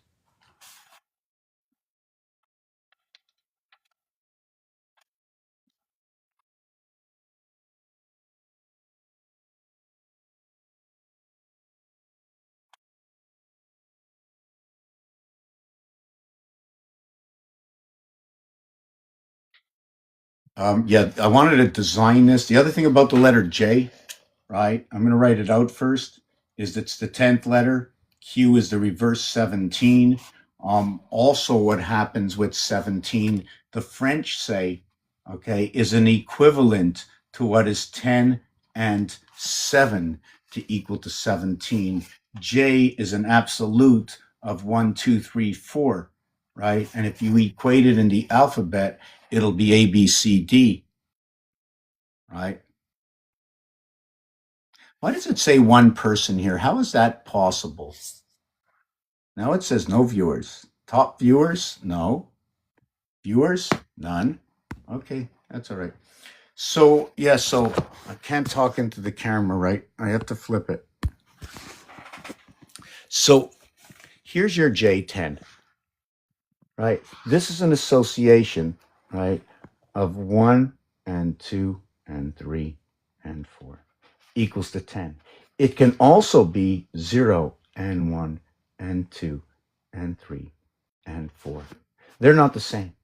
Yeah, I wanted to design this. The other thing about the letter J, right? I'm going to write it out first. Is it's the 10th letter. Q is the reverse 17. Also, what happens with 17, the French say, okay, is an equivalent to what is 10 and 7 to equal to 17. J is an absolute of 1, 2, 3, 4, right? And if you equate it in the alphabet, it'll be A, B, C, D, right? Why does it say one person here? How is that possible? Now it says no viewers. Top viewers? No. Viewers? None. Okay, that's all right. So, yeah, so I can't talk into the camera, right? I have to flip it. So here's your J10, right? This is an association, right, of 1 and 2 and 3 and 4 equals to 10. It can also be 0 and 1 and 2 and 3 and 4. They're not the same.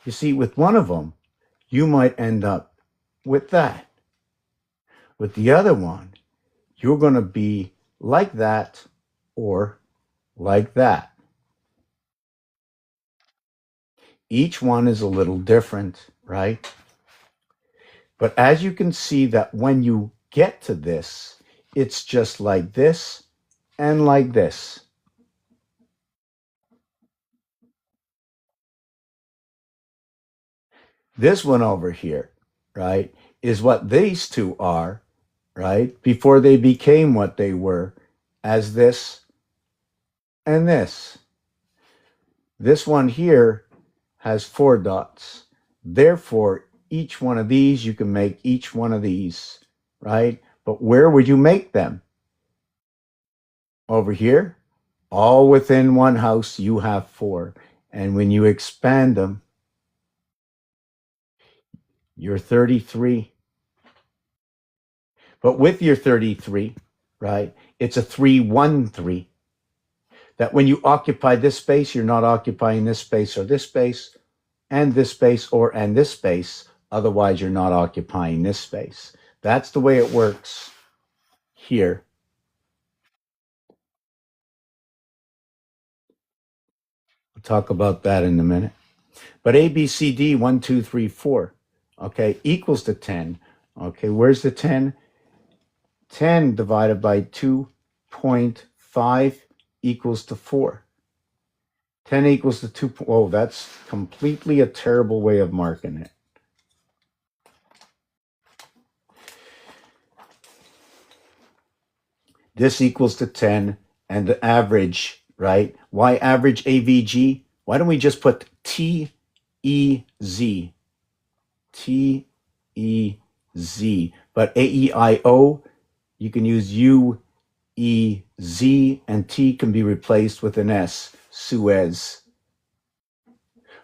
You see, with one of them, you might end up with that. With the other one, you're going to be like that or like that. Each one is a little different, right? But as you can see that when you get to this, it's just like this and like this. This one over here, right, is what these two are, right, before they became what they were as this and this. This one here has 4 dots. Therefore, each one of these, you can make each one of these, right? But where would you make them? Over here? All within one house, you have 4. And when you expand them, you're 33. But with your 33, right, it's a 3-1-3. That when you occupy this space, you're not occupying this space or this space, and this space or and this space. Otherwise, you're not occupying this space. That's the way it works here. We'll talk about that in a minute. But A, B, C, D, 1, 2, 3, 4, okay, equals to 10. Okay, where's the 10? 10 divided by 2.5 equals to 4. 10 equals to 2. Oh, that's completely a terrible way of marking it. This equals to 10, and the average, right? Why average AVG? Why don't we just put TEZ? T, E, Z. But A-E-I-O, you can use U, E, Z, and T can be replaced with an S, Suez.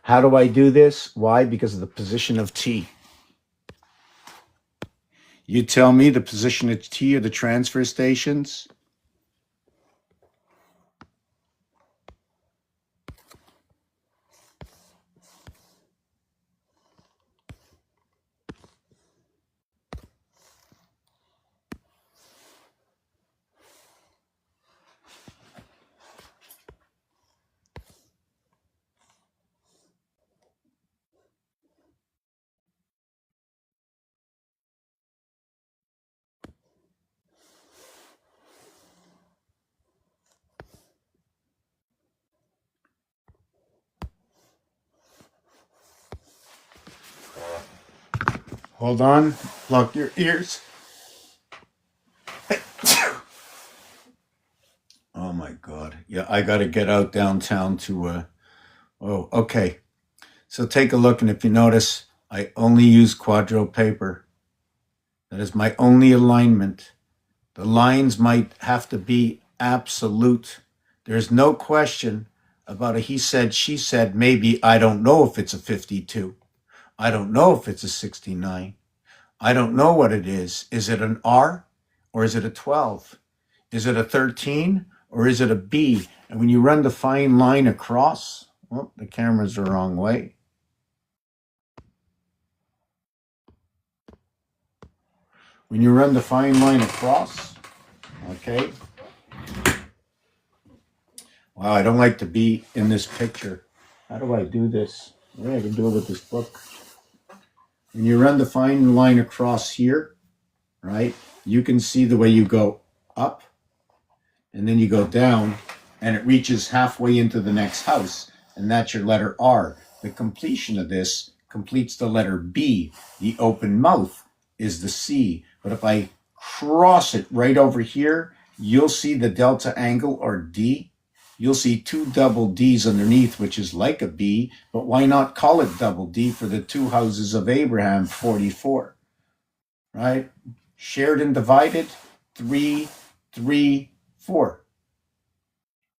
How do I do this? Why? Because of the position of T. You tell me the position of T or the transfer stations. Hold on, plug your ears. Oh my God. Yeah, I got to get out downtown to, oh, okay. So take a look, and if you notice, I only use Quadro paper. That is my only alignment. The lines might have to be absolute. There's no question about a he said, she said, maybe. I don't know if it's a 52. I don't know if it's a 69. I don't know what it is. Is it an R or is it a 12? Is it a 13 or is it a B? And when you run the fine line across, oh, the camera's the wrong way. When you run the fine line across, okay. Wow, I don't like to be in this picture. How do I do this? Yeah, I can do it with this book. When you run the fine line across here, right, you can see the way you go up and then you go down and it reaches halfway into the next house, and that's your letter R. The completion of this completes the letter B. The open mouth is the C. But if I cross it right over here, you'll see the delta angle, or D. You'll see two double D's underneath, which is like a B, but why not call it double D for the two houses of Abraham, 44, right? Shared and divided, 3, 3, 4,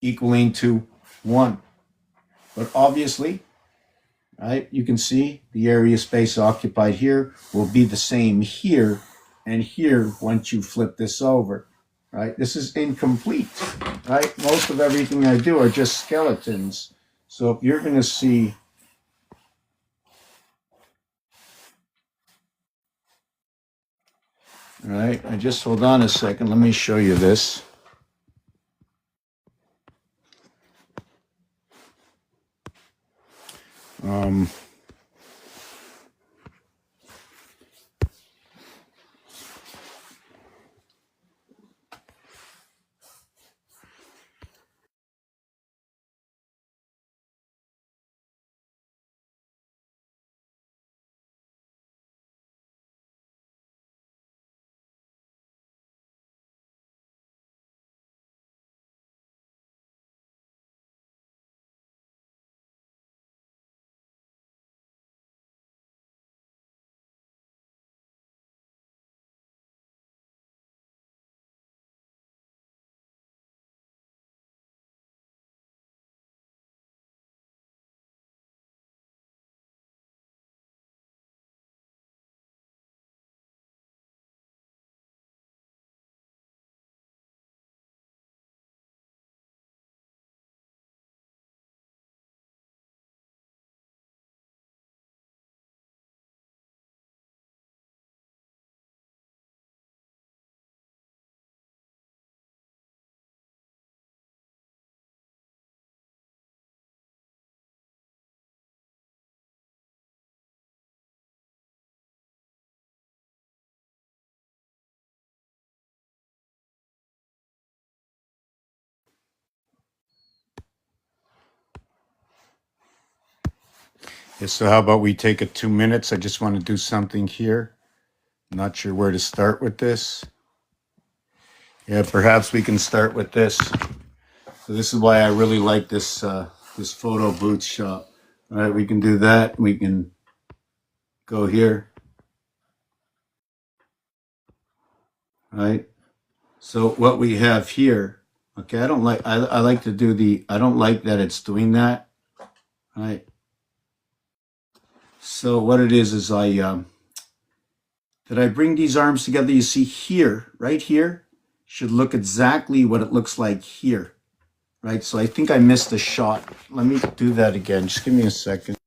equaling to 1. But obviously, right, you can see the area space occupied here will be the same here and here once you flip this over, right? This is incomplete, right? Most of everything I do are just skeletons. So if you're going to see, all right, I just hold on a second. Let me show you this. Yeah, so how about we take it 2 minutes? I just want to do something here. Not sure where to start with this. Yeah, perhaps we can start with this. So this is why I really like this this photo booth shop. All right, we can do that. We can go here, right? So what we have here, okay, I like to do I don't like that it's doing that, right? So what it is did I bring these arms together? You see here, right here, should look exactly what it looks like here, right? So I think I missed a shot. Let me do that again. Just give me a second.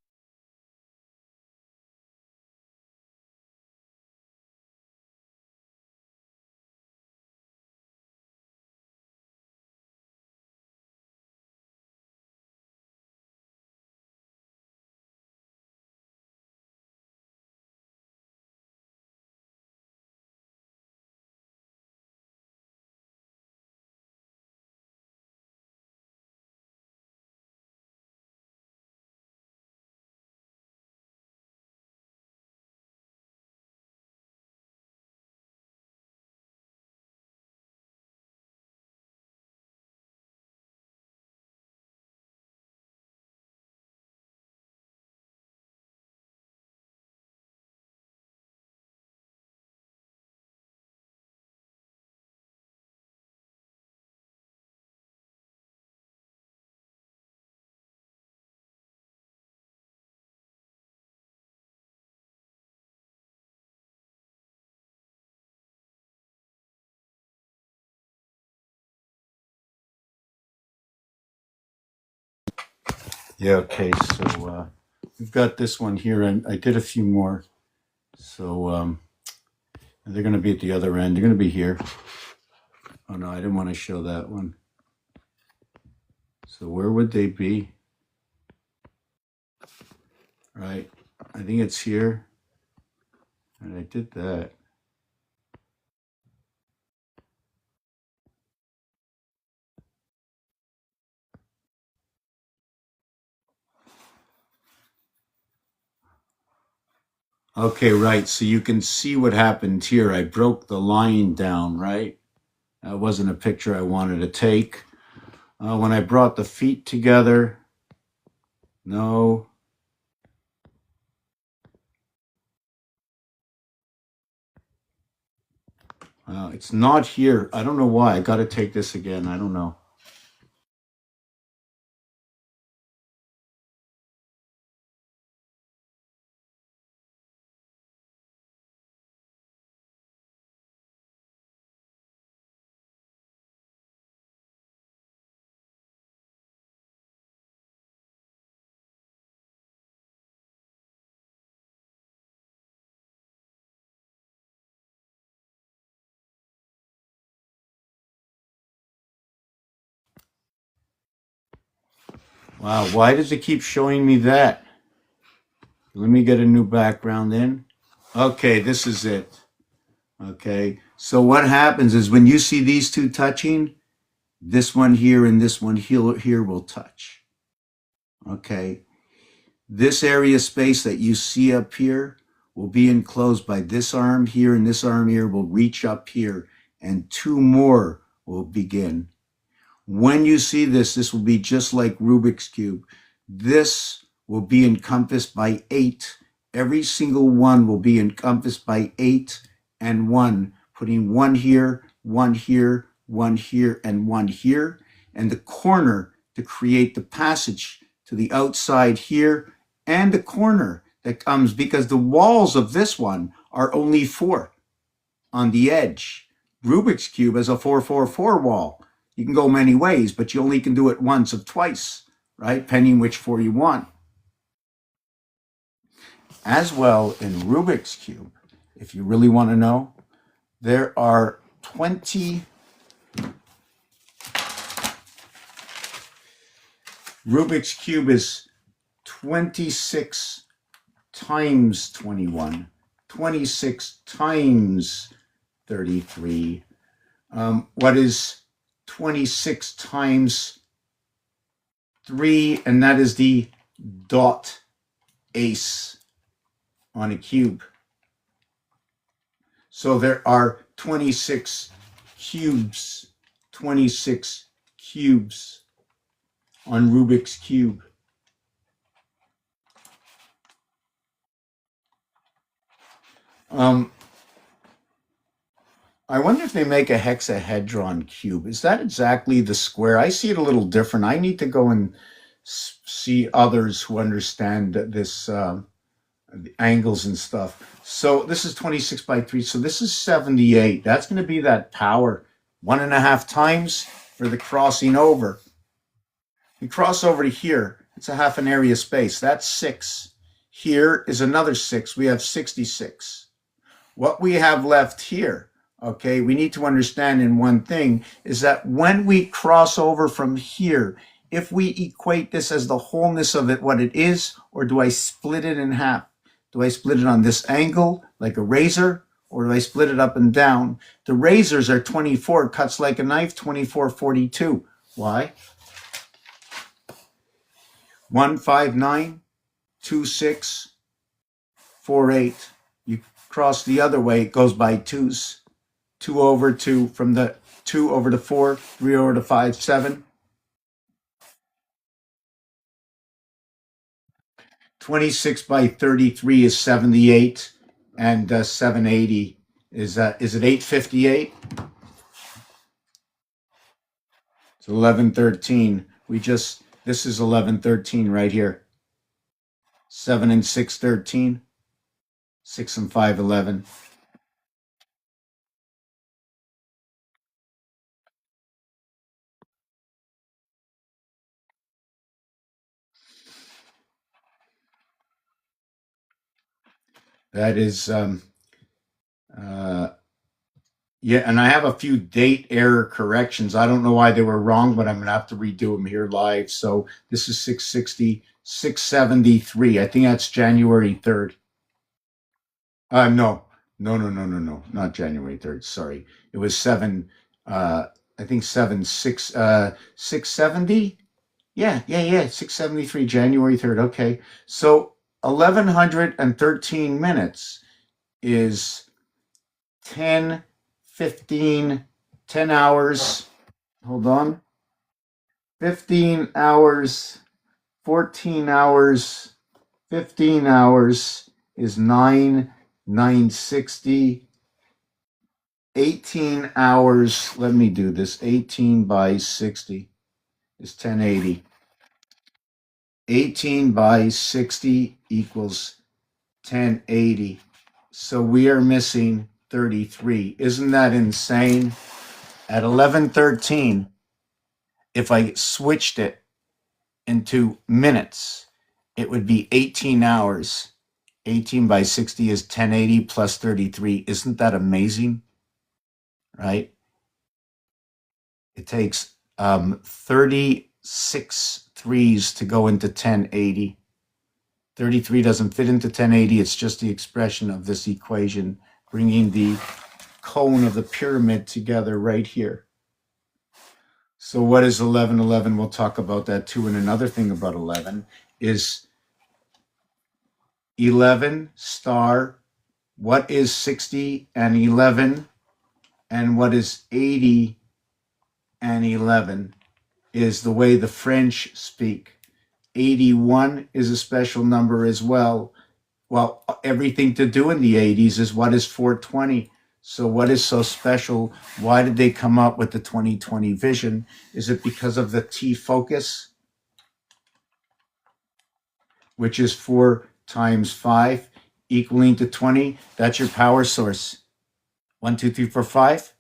Yeah, okay, so we've got this one here, and I did a few more. So they're going to be at the other end. They're going to be here. Oh, no, I didn't want to show that one. So where would they be? Right, I think it's here. And I did that. Okay, right. So you can see what happened here. I broke the line down, right? That wasn't a picture I wanted to take. When I brought the feet together, no. It's not here. I don't know why. I got to take this again. I don't know. Wow, why does it keep showing me that? Let me get a new background in. Okay, this is it. Okay, so what happens is when you see these two touching, this one here and this one here will touch. Okay, this area space that you see up here will be enclosed by this arm here, and this arm here will reach up here, and two more will begin. When you see this, this will be just like Rubik's Cube. This will be encompassed by 8. Every single one will be encompassed by 8 and 1, putting one here, one here, one here, and one here, and the corner to create the passage to the outside here, and the corner that comes because the walls of this one are only 4 on the edge. Rubik's Cube has a 4-4-4 wall. You can go many ways, but you only can do it once or twice, right? Depending which 4 you want. As well, in Rubik's Cube, if you really want to know, there are 20. Rubik's Cube is 26 times 21, 26 times 33. What is 26 times 3? And that is the dot ace on a cube. So there are 26 cubes, 26 cubes on Rubik's Cube. Um, I wonder if they make a hexahedron cube. Is that exactly the square? I see it a little different. I need to go and see others who understand this angles and stuff. So this is 26 by 3. So this is 78. That's going to be that power 1.5 times for the crossing over. We cross over to here. It's a half an area space. That's 6. Here is another 6. We have 66. What we have left here, okay, we need to understand in one thing is that when we cross over from here, if we equate this as the wholeness of it, what it is, or do I split it in half? Do I split it on this angle like a razor, or do I split it up and down? The razors are 24, cuts like a knife, 24/42. Why? 1592648. You cross the other way, it goes by twos. 2 over 2 from the 2 over to 4, 3 over to 5, 7. 26 by 33 is 78, and 780 is it 858? It's 1113. This is 1113 right here. 7 and 6, 13. 6 and 5, 11. That is uh, yeah, and I have a few date error corrections. I don't know why they were wrong, but I'm going to have to redo them here live. So this is 660, 673. I think that's January 3rd. No, no, not January 3rd. Sorry. It was I think 670. Yeah, 673, January 3rd. Okay. So 1113 minutes is 10, 15, 10 hours. Hold on. 15 hours, 14 hours, 15 hours is 960. 18 hours, let me do this. 18 by 60 is 1080. 18 by 60 equals 1080. So we are missing 33. Isn't that insane? At 1113, if I switched it into minutes, it would be 18 hours. 18 by 60 is 1080 plus 33. Isn't that amazing? Right? It takes 36 threes to go into 1080. 33 doesn't fit into 1080. It's just the expression of this equation, bringing the cone of the pyramid together right here. So what is 1111? We'll talk about that too. And another thing about 11 is 11 star. What is 60 and 11? And what is 80 and 11 is the way the French speak. 81 is a special number as well. Well, everything to do in the 80s is what is 420. So what is so special? Why did they come up with the 2020 vision? Is it because of the T focus, which is 4 times 5 equaling to 20? That's your power source. 1, 2, 3, 4, 5.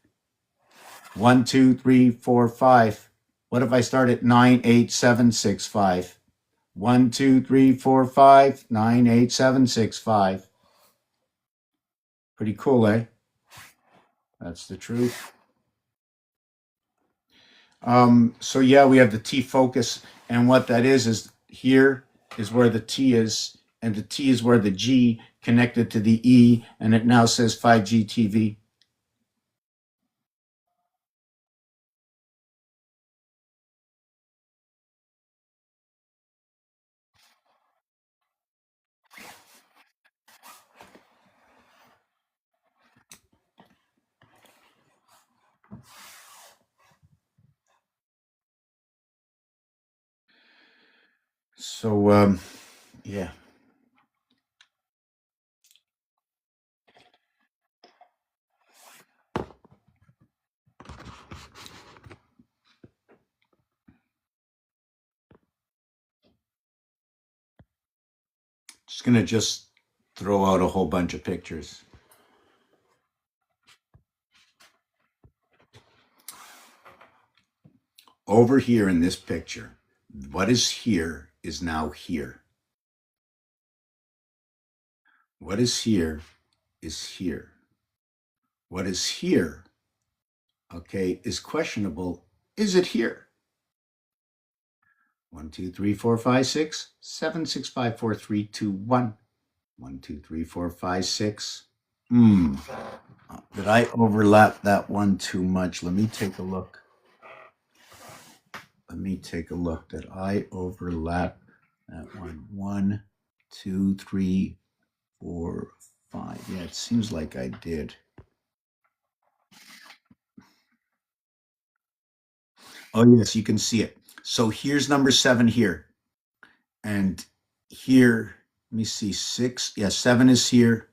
1, 2, 3, 4, 5. What if I start at 9, 8, 7, 6, 5? 1, 2, 3, 4, 5, 9, 8, 7, 6, 5. Pretty cool, eh? That's the truth. So yeah, we have the T focus, and what that is here is where the T is, and the T is where the G connected to the E, and it now says 5G TV. So yeah, Just going to just throw out a whole bunch of pictures. Over here in this picture, what is here is now here. What is here is here. What is here, okay, is questionable. Is it here? 1, 2, 3, 4, 5, 6, 7, 6, 5, 4, 3, 2, 1. 1, 2, 3, 4, 5, 6. Did I overlap that one too much? Let me take a look. Did I overlap that one? 1, 2, 3, 4, 5. Yeah, it seems like I did. Oh, yes, you can see it. So here's number 7 here. And here, let me see, 6. Yeah, 7 is here.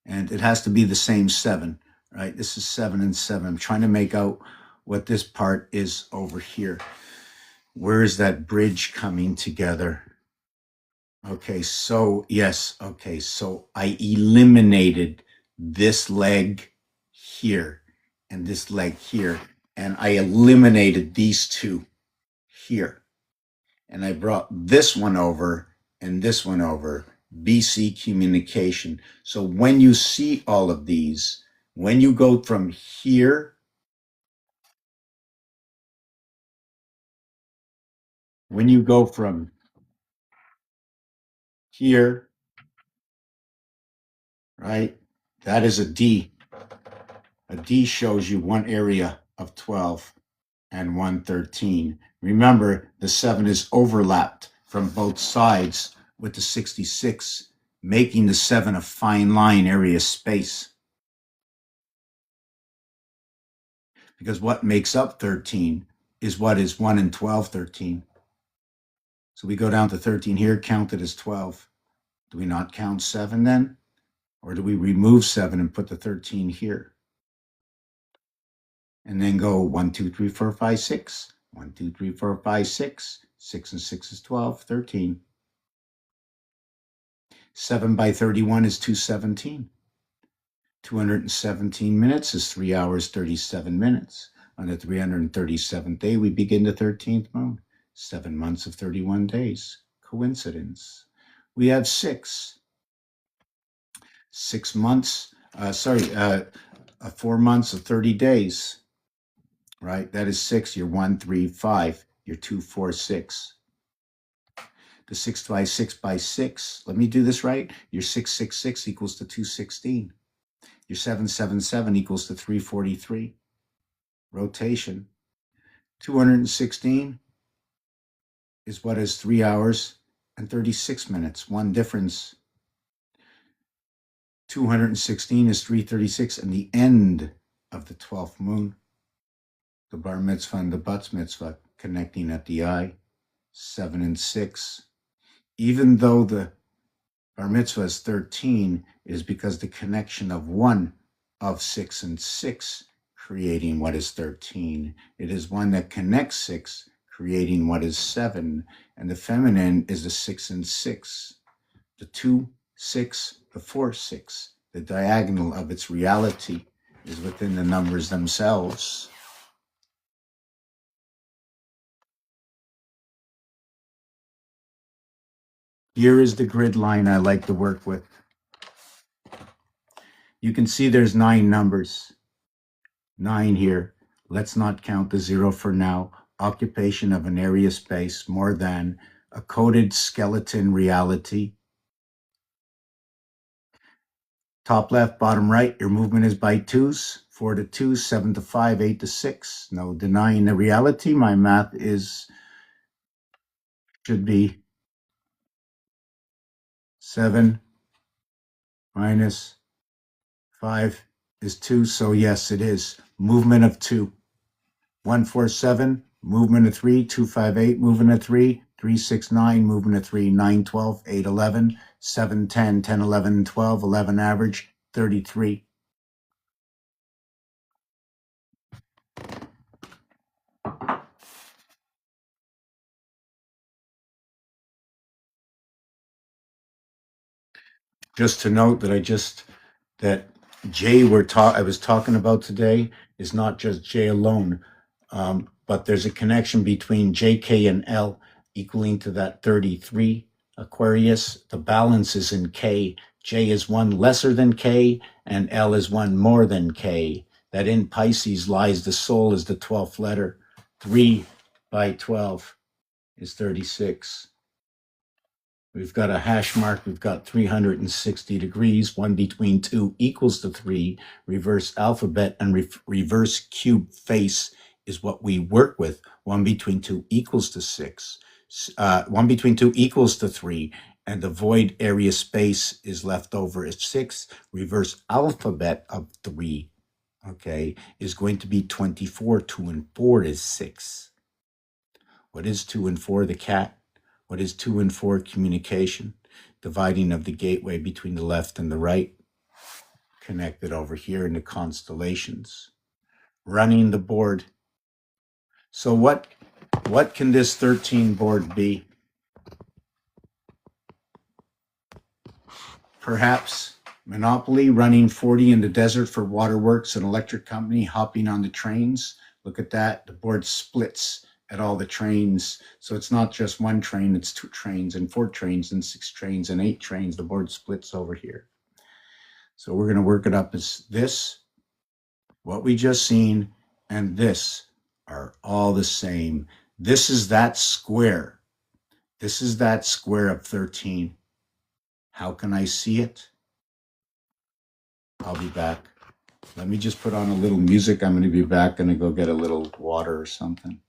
And it has to be the same 7, right? This is 7 and 7. I'm trying to make out what this part is over here. Where is that bridge coming together? Okay, so yes, okay, so I eliminated this leg here and this leg here, and I eliminated these two here. And I brought this one over and this one over, BC communication. So when you see all of these, when you go from here, when you go from here, right, that is a D. A D shows you one area of 12 and 113. Remember, the 7 is overlapped from both sides with the 66, making the 7 a fine line area space. Because what makes up 13 is what is 1 and 12, 13. So we go down to 13 here, count it as 12. Do we not count 7 then? Or do we remove 7 and put the 13 here? And then go 1, 2, 3, 4, 5, 6. 1, 2, 3, 4, 5, 6. 6 and 6 is 12, 13. 7 by 31 is 217. 217 minutes is 3 hours, 37 minutes. On the 337th day, we begin the 13th moon. 7 months of 31 days. Coincidence. We have 6. 6 months, 4 months of 30 days, right? That is 6. You're 1, 3, 5. You're 2, 4, 6. The 6 by 6 by 6. Let me do this right. Your 666 equals to 216. Your 777 equals to 343. Rotation. 216 is what is 3 hours and 36 minutes. One difference. 216 is 336 and the end of the 12th moon. The bar mitzvah and the bat mitzvah connecting at the eye. 7 and 6. Even though the bar mitzvah is 13, it is because the connection of 1 of 6 and 6 creating what is 13. It is 1 that connects 6, creating what is 7. And the feminine is the 6 and 6. The 2, 6, the 4, 6. The diagonal of its reality is within the numbers themselves. Here is the grid line I like to work with. You can see there's 9 numbers. 9 here. Let's not count the 0 for now. Occupation of an area space more than a coded skeleton reality. Top left, bottom right, your movement is by 2s. 4 to 2, 7 to 5, 8 to 6. No denying the reality. My math should be 7 minus 5 is 2. So yes, it is. Movement of 2. 147, movement of 3, 258, movement of 3, 369, movement of 3, 9, 12, 8, 11, 7, 10, 10, 11, 12, 11 average, 33. Just to note that J I was talking about today is not just J alone, but there's a connection between J, K, and L equaling to that 33 Aquarius. The balance is in K. J is one lesser than K, and L is one more than K. That in Pisces lies the soul is the 12th letter. 3 by 12 is 36. We've got a hash mark. We've got 360 degrees. 1 between 2 equals to 3. Reverse alphabet and reverse cube face is what we work with. 1 between 2 equals to 6. 1 between 2 equals to 3. And the void area space is left over at 6. Reverse alphabet of 3, okay, is going to be 24. 2 and 4 is 6. What is 2 and 4? The cat. What is 2 and 4? Communication. Dividing of the gateway between the left and the right. Connected over here in the constellations. Running the board. So what can this 13 board be? Perhaps Monopoly, running 40 in the desert for waterworks, an electric company, hopping on the trains. Look at that. The board splits at all the trains. So it's not just one train, it's 2 trains and 4 trains and 6 trains and 8 trains. The board splits over here. So we're going to work it up as this, what we just seen, and this are all the same. This is that square. This is that square of 13. How can I see it? I'll be back. Let me just put on a little music. I'm going to be back. Going to go get a little water or something.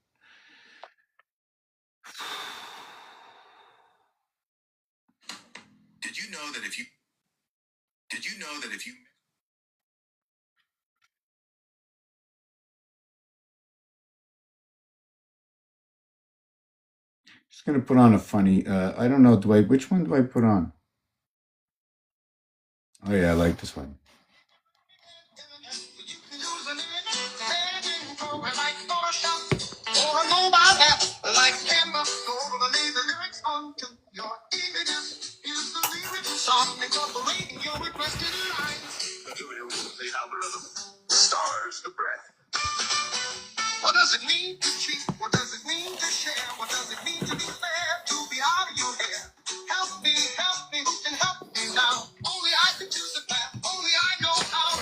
Did you know that if you just going to put on a funny, I don't know, which one do I put on? Oh yeah, I like this one. Stars, the breath. What does it mean to cheat? What does it mean to share? What does it mean to be fair? To be out of your hair? Help me, who can help me now? Only I can choose the path, only I know how.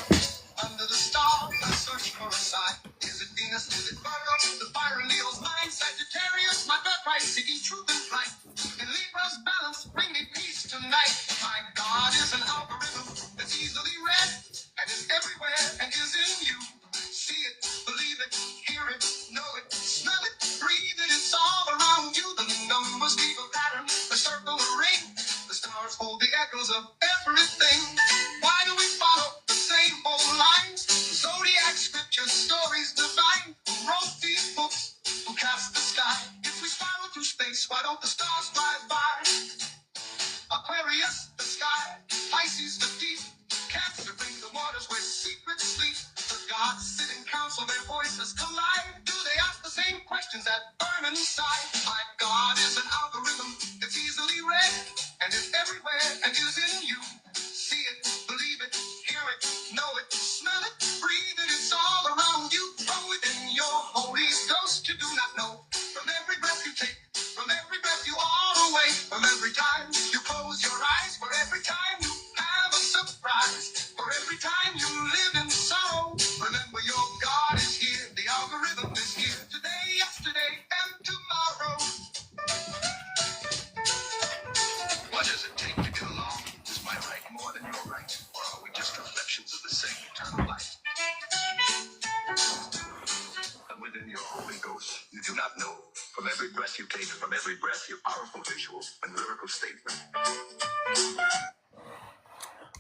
Under the stars, I search for a sign. Is it Venus? Is it Virgo? The fire in Leo's mind. Sagittarius, my birthright, seeking truth and light. In Libra's balance, bring me peace tonight. My God is an algorithm that's easily read, and is everywhere, and is in you. See it, believe it, hear it, know it, smell it, breathe it, it's all around you. The numbers leave a pattern, the circle, a ring. The stars hold the echoes of everything. Why do we follow the same old lines? Zodiac scripture, stories divine. Who wrote these books? Who cast the sky? If we spiral through space, why don't the stars fly by? Aquarius, the sky. Pisces, the deep. Cancer, bring the waters where secrets sleep. The gods sit in council, their voices collide. Do they ask the same questions that burn inside? My God is an algorithm that's easily read, and is everywhere, and is in you. See it, believe it, hear it, know it, smell it, breathe it, it's all around you. From within your Holy Ghost, you do not know. From every breath you take, from every breath you are away, from every time you close your eyes, for every time you have a surprise, for every time you live in sorrow, remember your God is here, the algorithm is here, today, yesterday, and tomorrow. What does it take to get along? Is my right more than your right? Or are we just reflections of the same eternal light? And within your Holy Ghost, you do not know. From every breath you take, from every breath, your powerful visual and lyrical statement.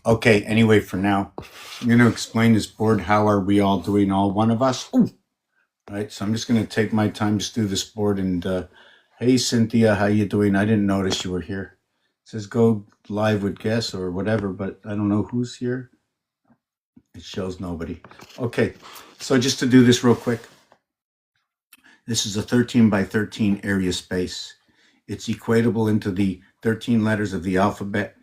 Okay, anyway, for now, I'm going to explain this board. How are we all doing? All one of us? Ooh. Right, so I'm just going to take my time to do this board. And hey, Cynthia, how you doing? I didn't notice you were here. It says go live with guests or whatever, but I don't know who's here. It shows nobody. Okay, so just to do this real quick. This is a 13 by 13 area space. It's equatable into the 13 letters of the alphabet.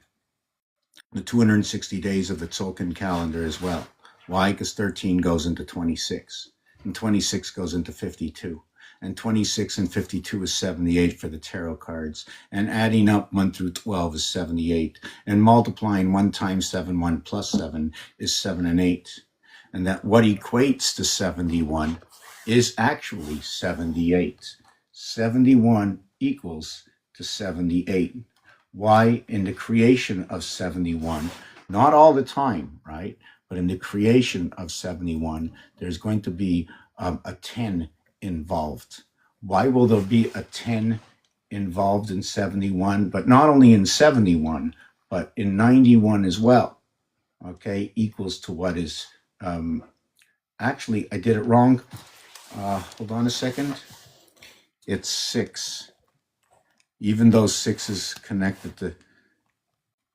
the 260 days of the Tzolk'in calendar as well. Why? Because 13 goes into 26, and 26 goes into 52, and 26 and 52 is 78 for the tarot cards, and adding up 1 through 12 is 78, and multiplying 1 times 7, 1 plus 7 is 7 and 8, and that what equates to 71 is actually 78. 71 equals to 78. Why? In the creation of 71, not all the time, right? But in the creation of 71, there's going to be a 10 involved. Why will there be a 10 involved in 71? But not only in 71, but in 91 as well. Okay, equals to what is, actually, I did it wrong. Hold on a second. It's 6. Even though 6 is connected to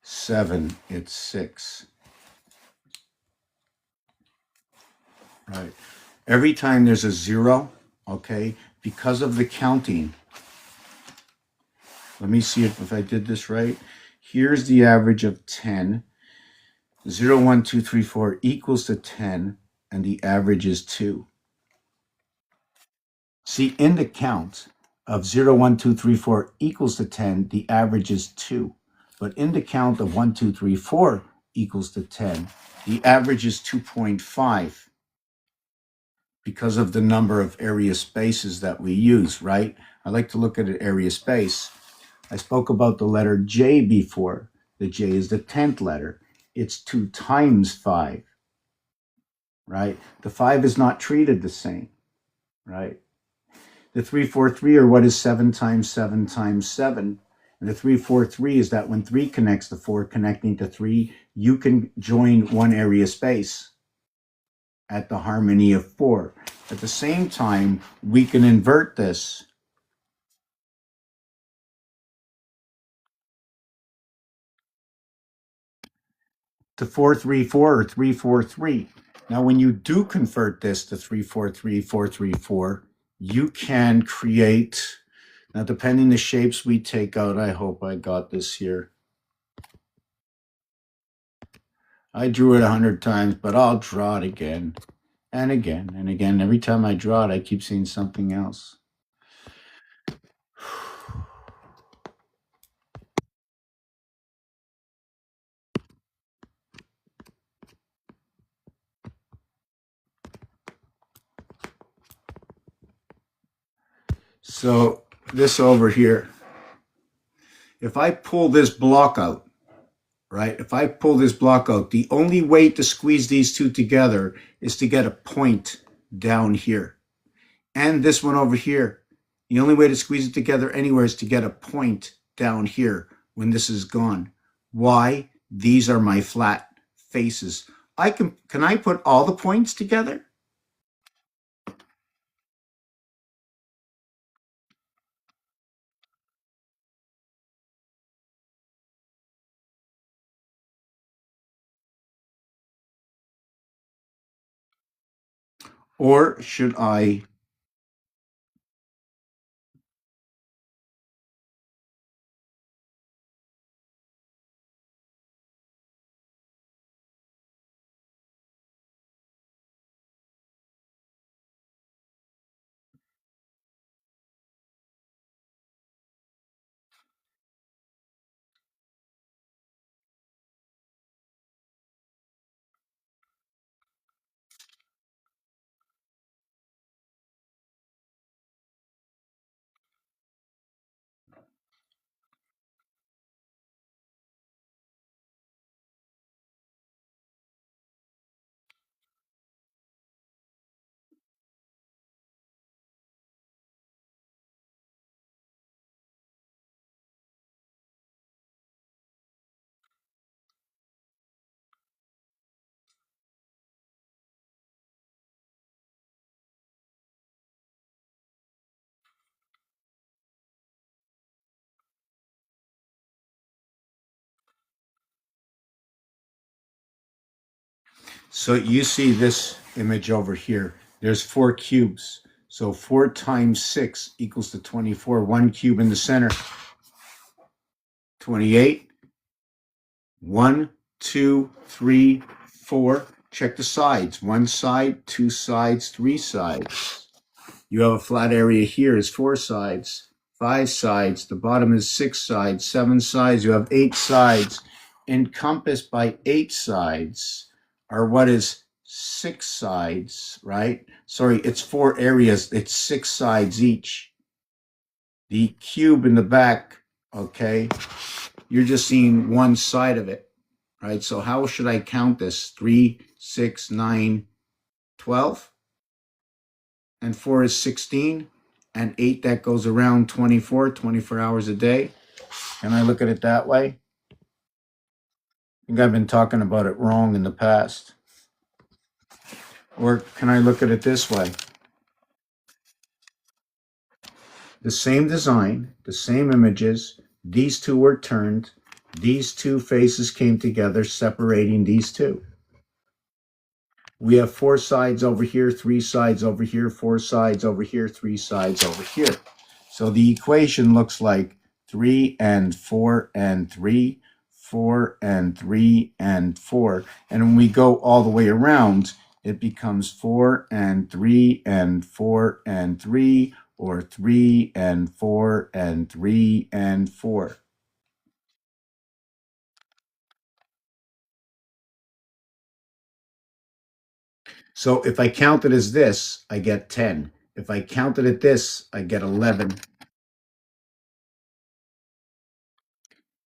7, it's 6. Right. Every time there's a 0, okay, because of the counting, let me see if I did this right. Here's the average of 10. 0, 1, 2, 3, 4 equals to 10, and the average is 2. See, in the count of 0, 1, 2, 3, 4 equals to 10, the average is 2. But in the count of 1, 2, 3, 4 equals to 10, the average is 2.5 because of the number of area spaces that we use, right? I like to look at an area space. I spoke about the letter J before. The J is the 10th letter. It's 2 times 5, right? The 5 is not treated the same, right? The 343, or what is 7 times 7 times 7. And the 343 is that when 3 connects to 4, connecting to 3, you can join one area space at the harmony of 4. At the same time, we can invert this to 434 or 343. Now, when you do convert this to 343, 434, you can create, now depending the shapes we take out, I hope I got this here. I drew it 100 times, but I'll draw it again and again and again. Every time I draw it, I keep seeing something else. So this over here, if I pull this block out, right? If I pull this block out, the only way to squeeze these two together is to get a point down here. And this one over here, the only way to squeeze it together anywhere is to get a point down here when this is gone. Why? These are my flat faces. Can I put all the points together? Or should I? So you see this image over here. There's 4 cubes. So 4 times 6 equals to 24. 1 cube in the center. 28. 1, 2, 3, 4. Check the sides. 1 side, 2 sides, 3 sides. You have a flat area here is 4 sides, 5 sides. The bottom is 6 sides, 7 sides. You have 8 sides. Encompassed by 8 sides are what is 6 sides, right? Sorry, it's 4 areas. It's 6 sides each. The cube in the back, okay, you're just seeing one side of it, right? So how should I count this? 3, 6, 9, 12? And 4 is 16, and 8 that goes around 24 hours a day. Can I look at it that way? I think I've been talking about it wrong in the past. Or can I look at it this way? The same design, the same images, these two were turned, these two faces came together, separating these two. We have 4 sides over here, 3 sides over here, 4 sides over here, 3 sides over here. So the equation looks like 3 and 4 and 3, 4 and 3 and 4. And when we go all the way around, it becomes 4 and 3 and 4 and 3, or 3 and 4 and 3 and 4. So if I count it as this, I get 10. If I count it at this, I get 11.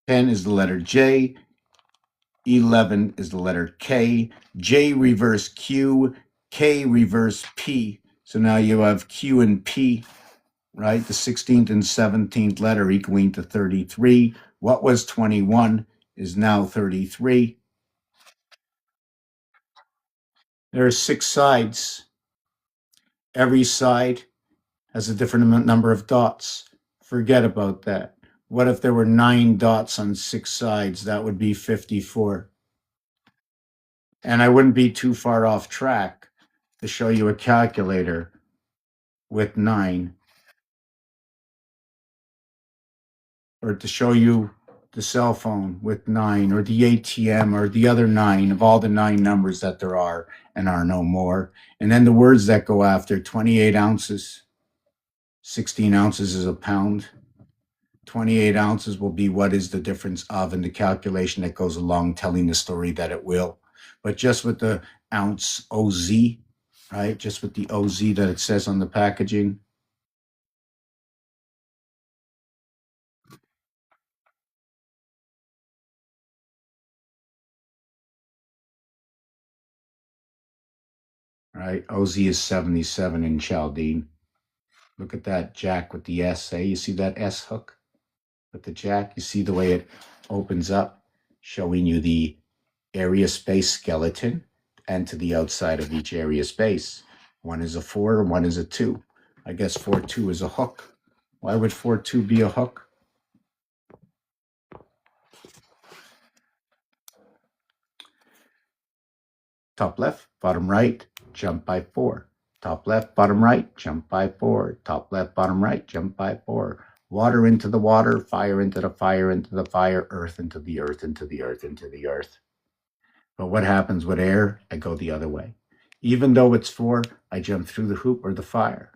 10 is the letter J. 11 is the letter K. J reverse Q. K reverse P. So now you have Q and P, right? The 16th and 17th letter equaling to 33. What was 21 is now 33. There are 6 sides. Every side has a different number of dots. Forget about that. What if there were 9 dots on 6 sides? That would be 54. And I wouldn't be too far off track to show you a calculator with 9, or to show you the cell phone with 9, or the ATM, or the other 9 of all the 9 numbers that there are and are no more. And then the words that go after: 28 ounces, 16 ounces is a pound. 28 ounces will be what is the difference of, and the calculation that goes along telling the story that it will. But just with the ounce OZ, right? Just with the OZ that it says on the packaging. Right? OZ is 77 in Chaldean. Look at that jack with the S, eh? You see that S hook with the jack? You see the way it opens up, showing you the area space skeleton and to the outside of each area space. One is a 4 and one is a 2. I guess 4-2 is a hook. Why would 4-2 be a hook? Top left, bottom right, jump by 4. Top left, bottom right, jump by 4. Top left, bottom right, jump by 4. Water into the water, fire into the fire, into the fire, earth into the earth, into the earth, into the earth. But what happens with air? I go the other way. Even though it's 4, I jump through the hoop or the fire.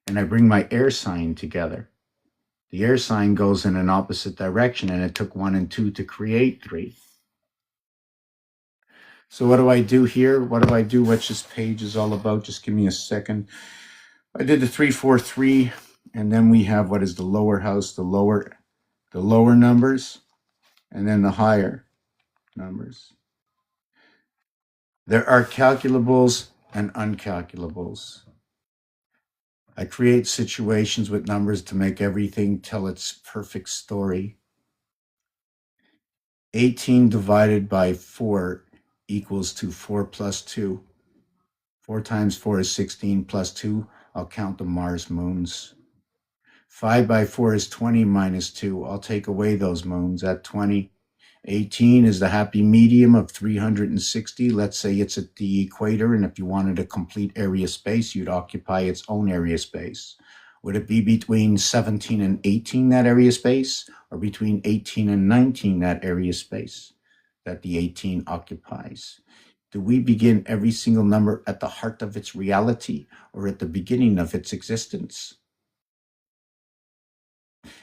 And I bring my air sign together. The air sign goes in an opposite direction, and it took 1 and 2 to create 3. So what do I do here? What do I do? What this page is all about? Just give me a second. I did the 3, 4, 3, and then we have what is the lower house, the lower numbers, and then the higher numbers. There are calculables and uncalculables. I create situations with numbers to make everything tell its perfect story. 18 divided by 4 equals to 4 plus 2. 4 times 4 is 16 plus 2. I'll count the Mars moons. 5 by 4 is 20 minus 2. I'll take away those moons at 20. 18 is the happy medium of 360. Let's say it's at the equator, and if you wanted a complete area space, you'd occupy its own area space. Would it be between 17 and 18, that area space, or between 18 and 19, that area space that the 18 occupies? Do we begin every single number at the heart of its reality or at the beginning of its existence?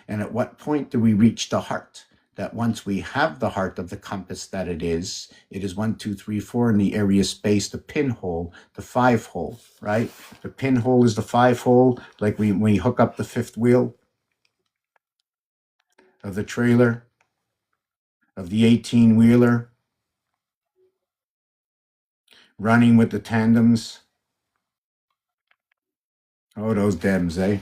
And at what point do we reach the heart? That once we have the heart of the compass that it is 1, 2, 3, 4 in the area space, the pinhole, the 5 hole, right? The pinhole is the 5 hole, like when we hook up the 5th wheel of the trailer, of the 18 wheeler, running with the tandems. Oh, those dems, eh?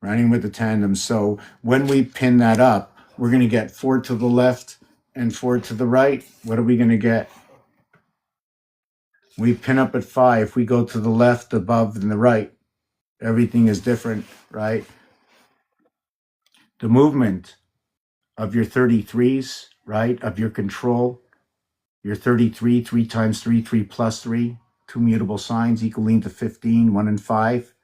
Running with the tandems. So when we pin that up, we're going to get 4 to the left and 4 to the right. What are we going to get? We pin up at 5. We go to the left, above, and the right. Everything is different, right? The movement of your 33s, right, of your control, your 33, 3 times 3, 3 plus 3, 2 mutable signs equaling to 15, 1 and 5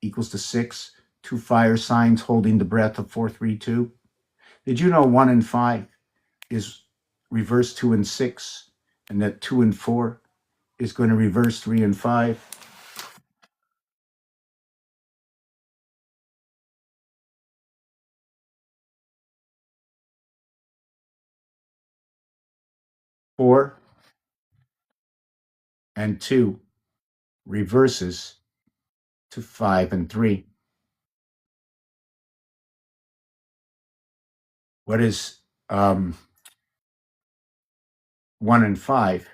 equals to 6, 2 fire signs holding the breath of 4, 3, 2. Did you know 1 and 5 is reverse 2 and 6, and that 2 and 4 is going to reverse 3 and 5? Four and 2 reverses to 5 and 3. What is 1 and 5?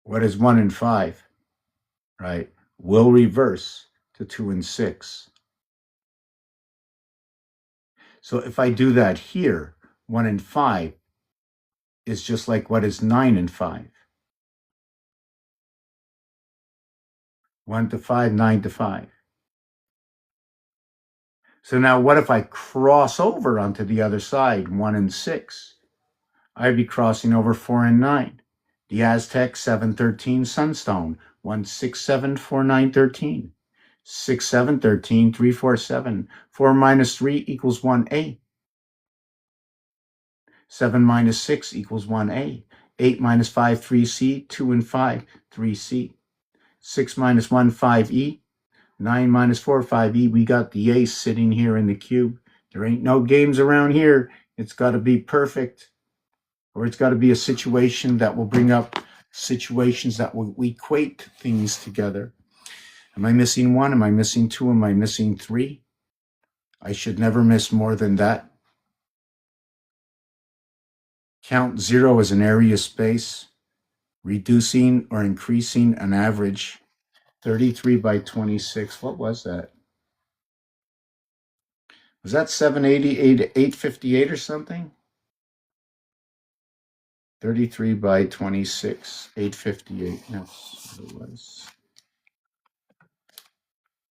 What is 1 and 5? Right? Will reverse to 2 and 6. So if I do that here, 1 and 5 is just like what is 9 and 5. 1 to 5, 9 to 5. So now what if I cross over onto the other side, 1 and 6? I'd be crossing over 4 and 9. The Aztec 713 Sunstone 1674913. 6, 7, 13, 3, 4, 7. 4 minus 3 equals 1A. 7 minus 6 equals 1A. 8 minus 5, 3C. 2 and 5, 3C. 6 minus 1, 5E. 9 minus 4, 5E. We got the ace sitting here in the cube. There ain't no games around here. It's got to be perfect. Or it's got to be a situation that will bring up situations that will equate things together. Am I missing 1? Am I missing 2? Am I missing 3? I should never miss more than that. Count 0 as an area space, reducing or increasing an average. 33 by 26. What was that? Was that 780, 858 or something? 33 by 26, 858. Yes, it was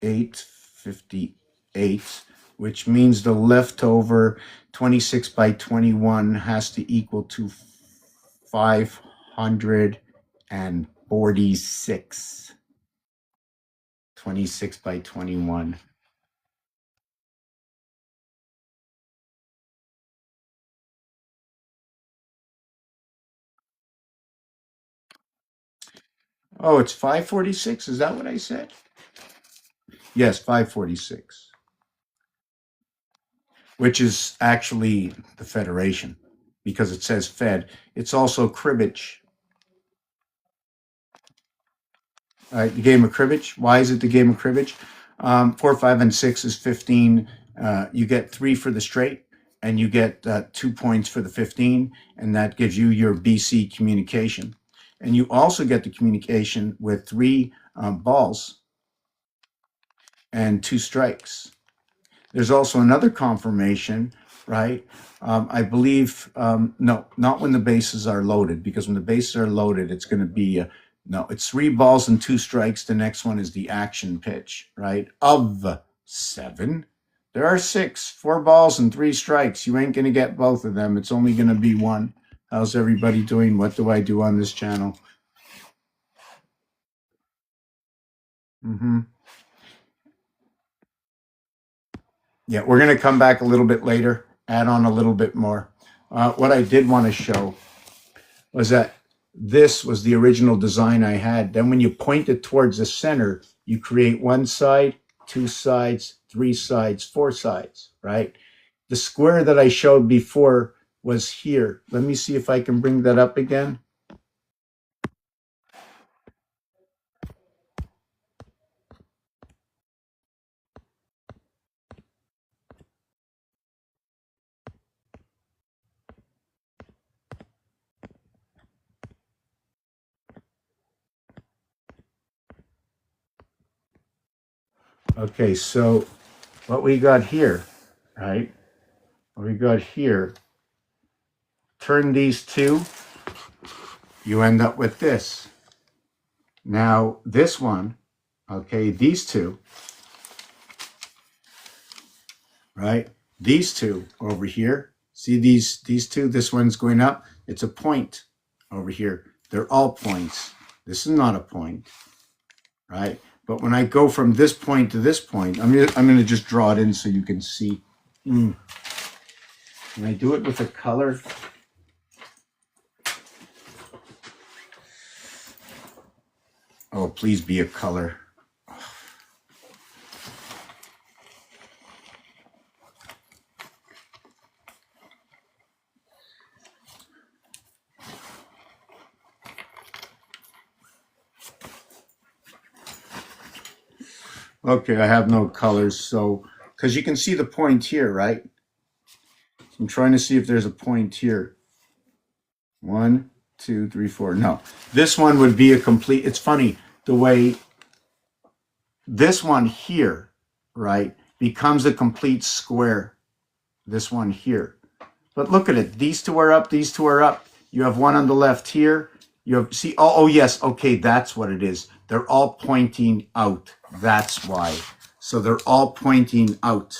858, which means the leftover 26 by 21 has to equal to 546. 26 by 21. Oh, it's 546? Is that what I said? Yes, 546. Which is actually the Federation, because it says Fed. It's also cribbage. The game of cribbage. Why is it the game of cribbage? 4, 5, and 6 is 15. You get 3 for the straight, and you get 2 points for the 15, and that gives you your BC communication. And you also get the communication with 3 balls and 2 strikes. There's also another confirmation, right? I believe, no, not when the bases are loaded, because when the bases are loaded, it's going to be, no, it's 3 balls and 2 strikes. The next one is the action pitch, right? Of 7. There are 6, 4 balls and 3 strikes. You ain't going to get both of them. It's only going to be one. How's everybody doing? What do I do on this channel? Mm-hmm. Yeah, we're going to come back a little bit later, add on a little bit more. What I did want to show was that this was the original design I had. Then when you point it towards the center, you create one side, two sides, three sides, four sides, right? The square that I showed before was here. Let me see if I can bring that up again. Okay, so what we got here, right? What we got here, turn these two, you end up with this. Now, this one, okay, these two, right? These two over here, see these two, this one's going up, it's a point over here. They're all points. This is not a point, right? But when I go from this point to this point, I'm gonna just draw it in so you can see. Can I do it with a color? Oh, please be a color. Okay, I have no colors, so, because you can see the point here, right? I'm trying to see if there's a point here. 1, 2, 3, 4. No, this one would be a complete, it's funny, the way this one here, right, becomes a complete square. This one here. But look at it. These two are up. These two are up. You have one on the left here. You have, see, oh yes. Okay, that's what it is. They're all pointing out. That's why. So they're all pointing out.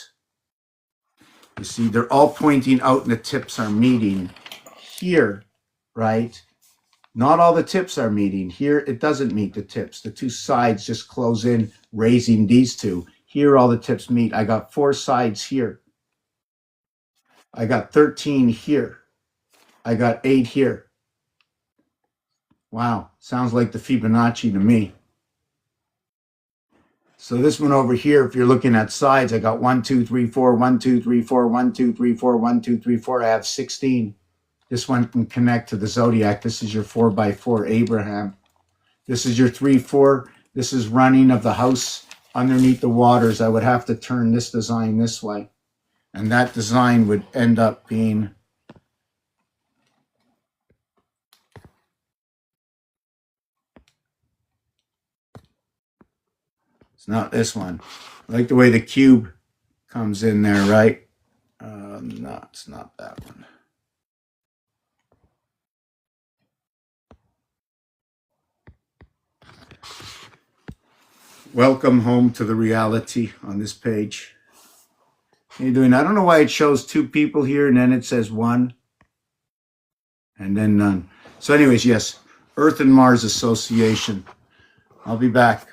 You see, they're all pointing out and the tips are meeting here, right? Not all the tips are meeting. Here, it doesn't meet the tips. The two sides just close in, raising these two. Here, all the tips meet. I got 4 sides here. I got 13 here. I got 8 here. Wow, sounds like the Fibonacci to me. So this one over here, if you're looking at sides, I got 1, 2, 3, 4, 1, 2, 3, 4, 1, 2, 3, 4, 1, 2, 3, 4. I have 16. This one can connect to the zodiac. This is your 4x4 Abraham. This is your 3, 4. This is running of the house underneath the waters. I would have to turn this design this way. And that design would end up being it's not this one. I like the way the cube comes in there, right? No, it's not that one. Welcome home to the reality on this page. How you doing? I don't know why it shows 2 people here and then it says 1 and then none. So anyways, yes, Earth and Mars Association. I'll be back.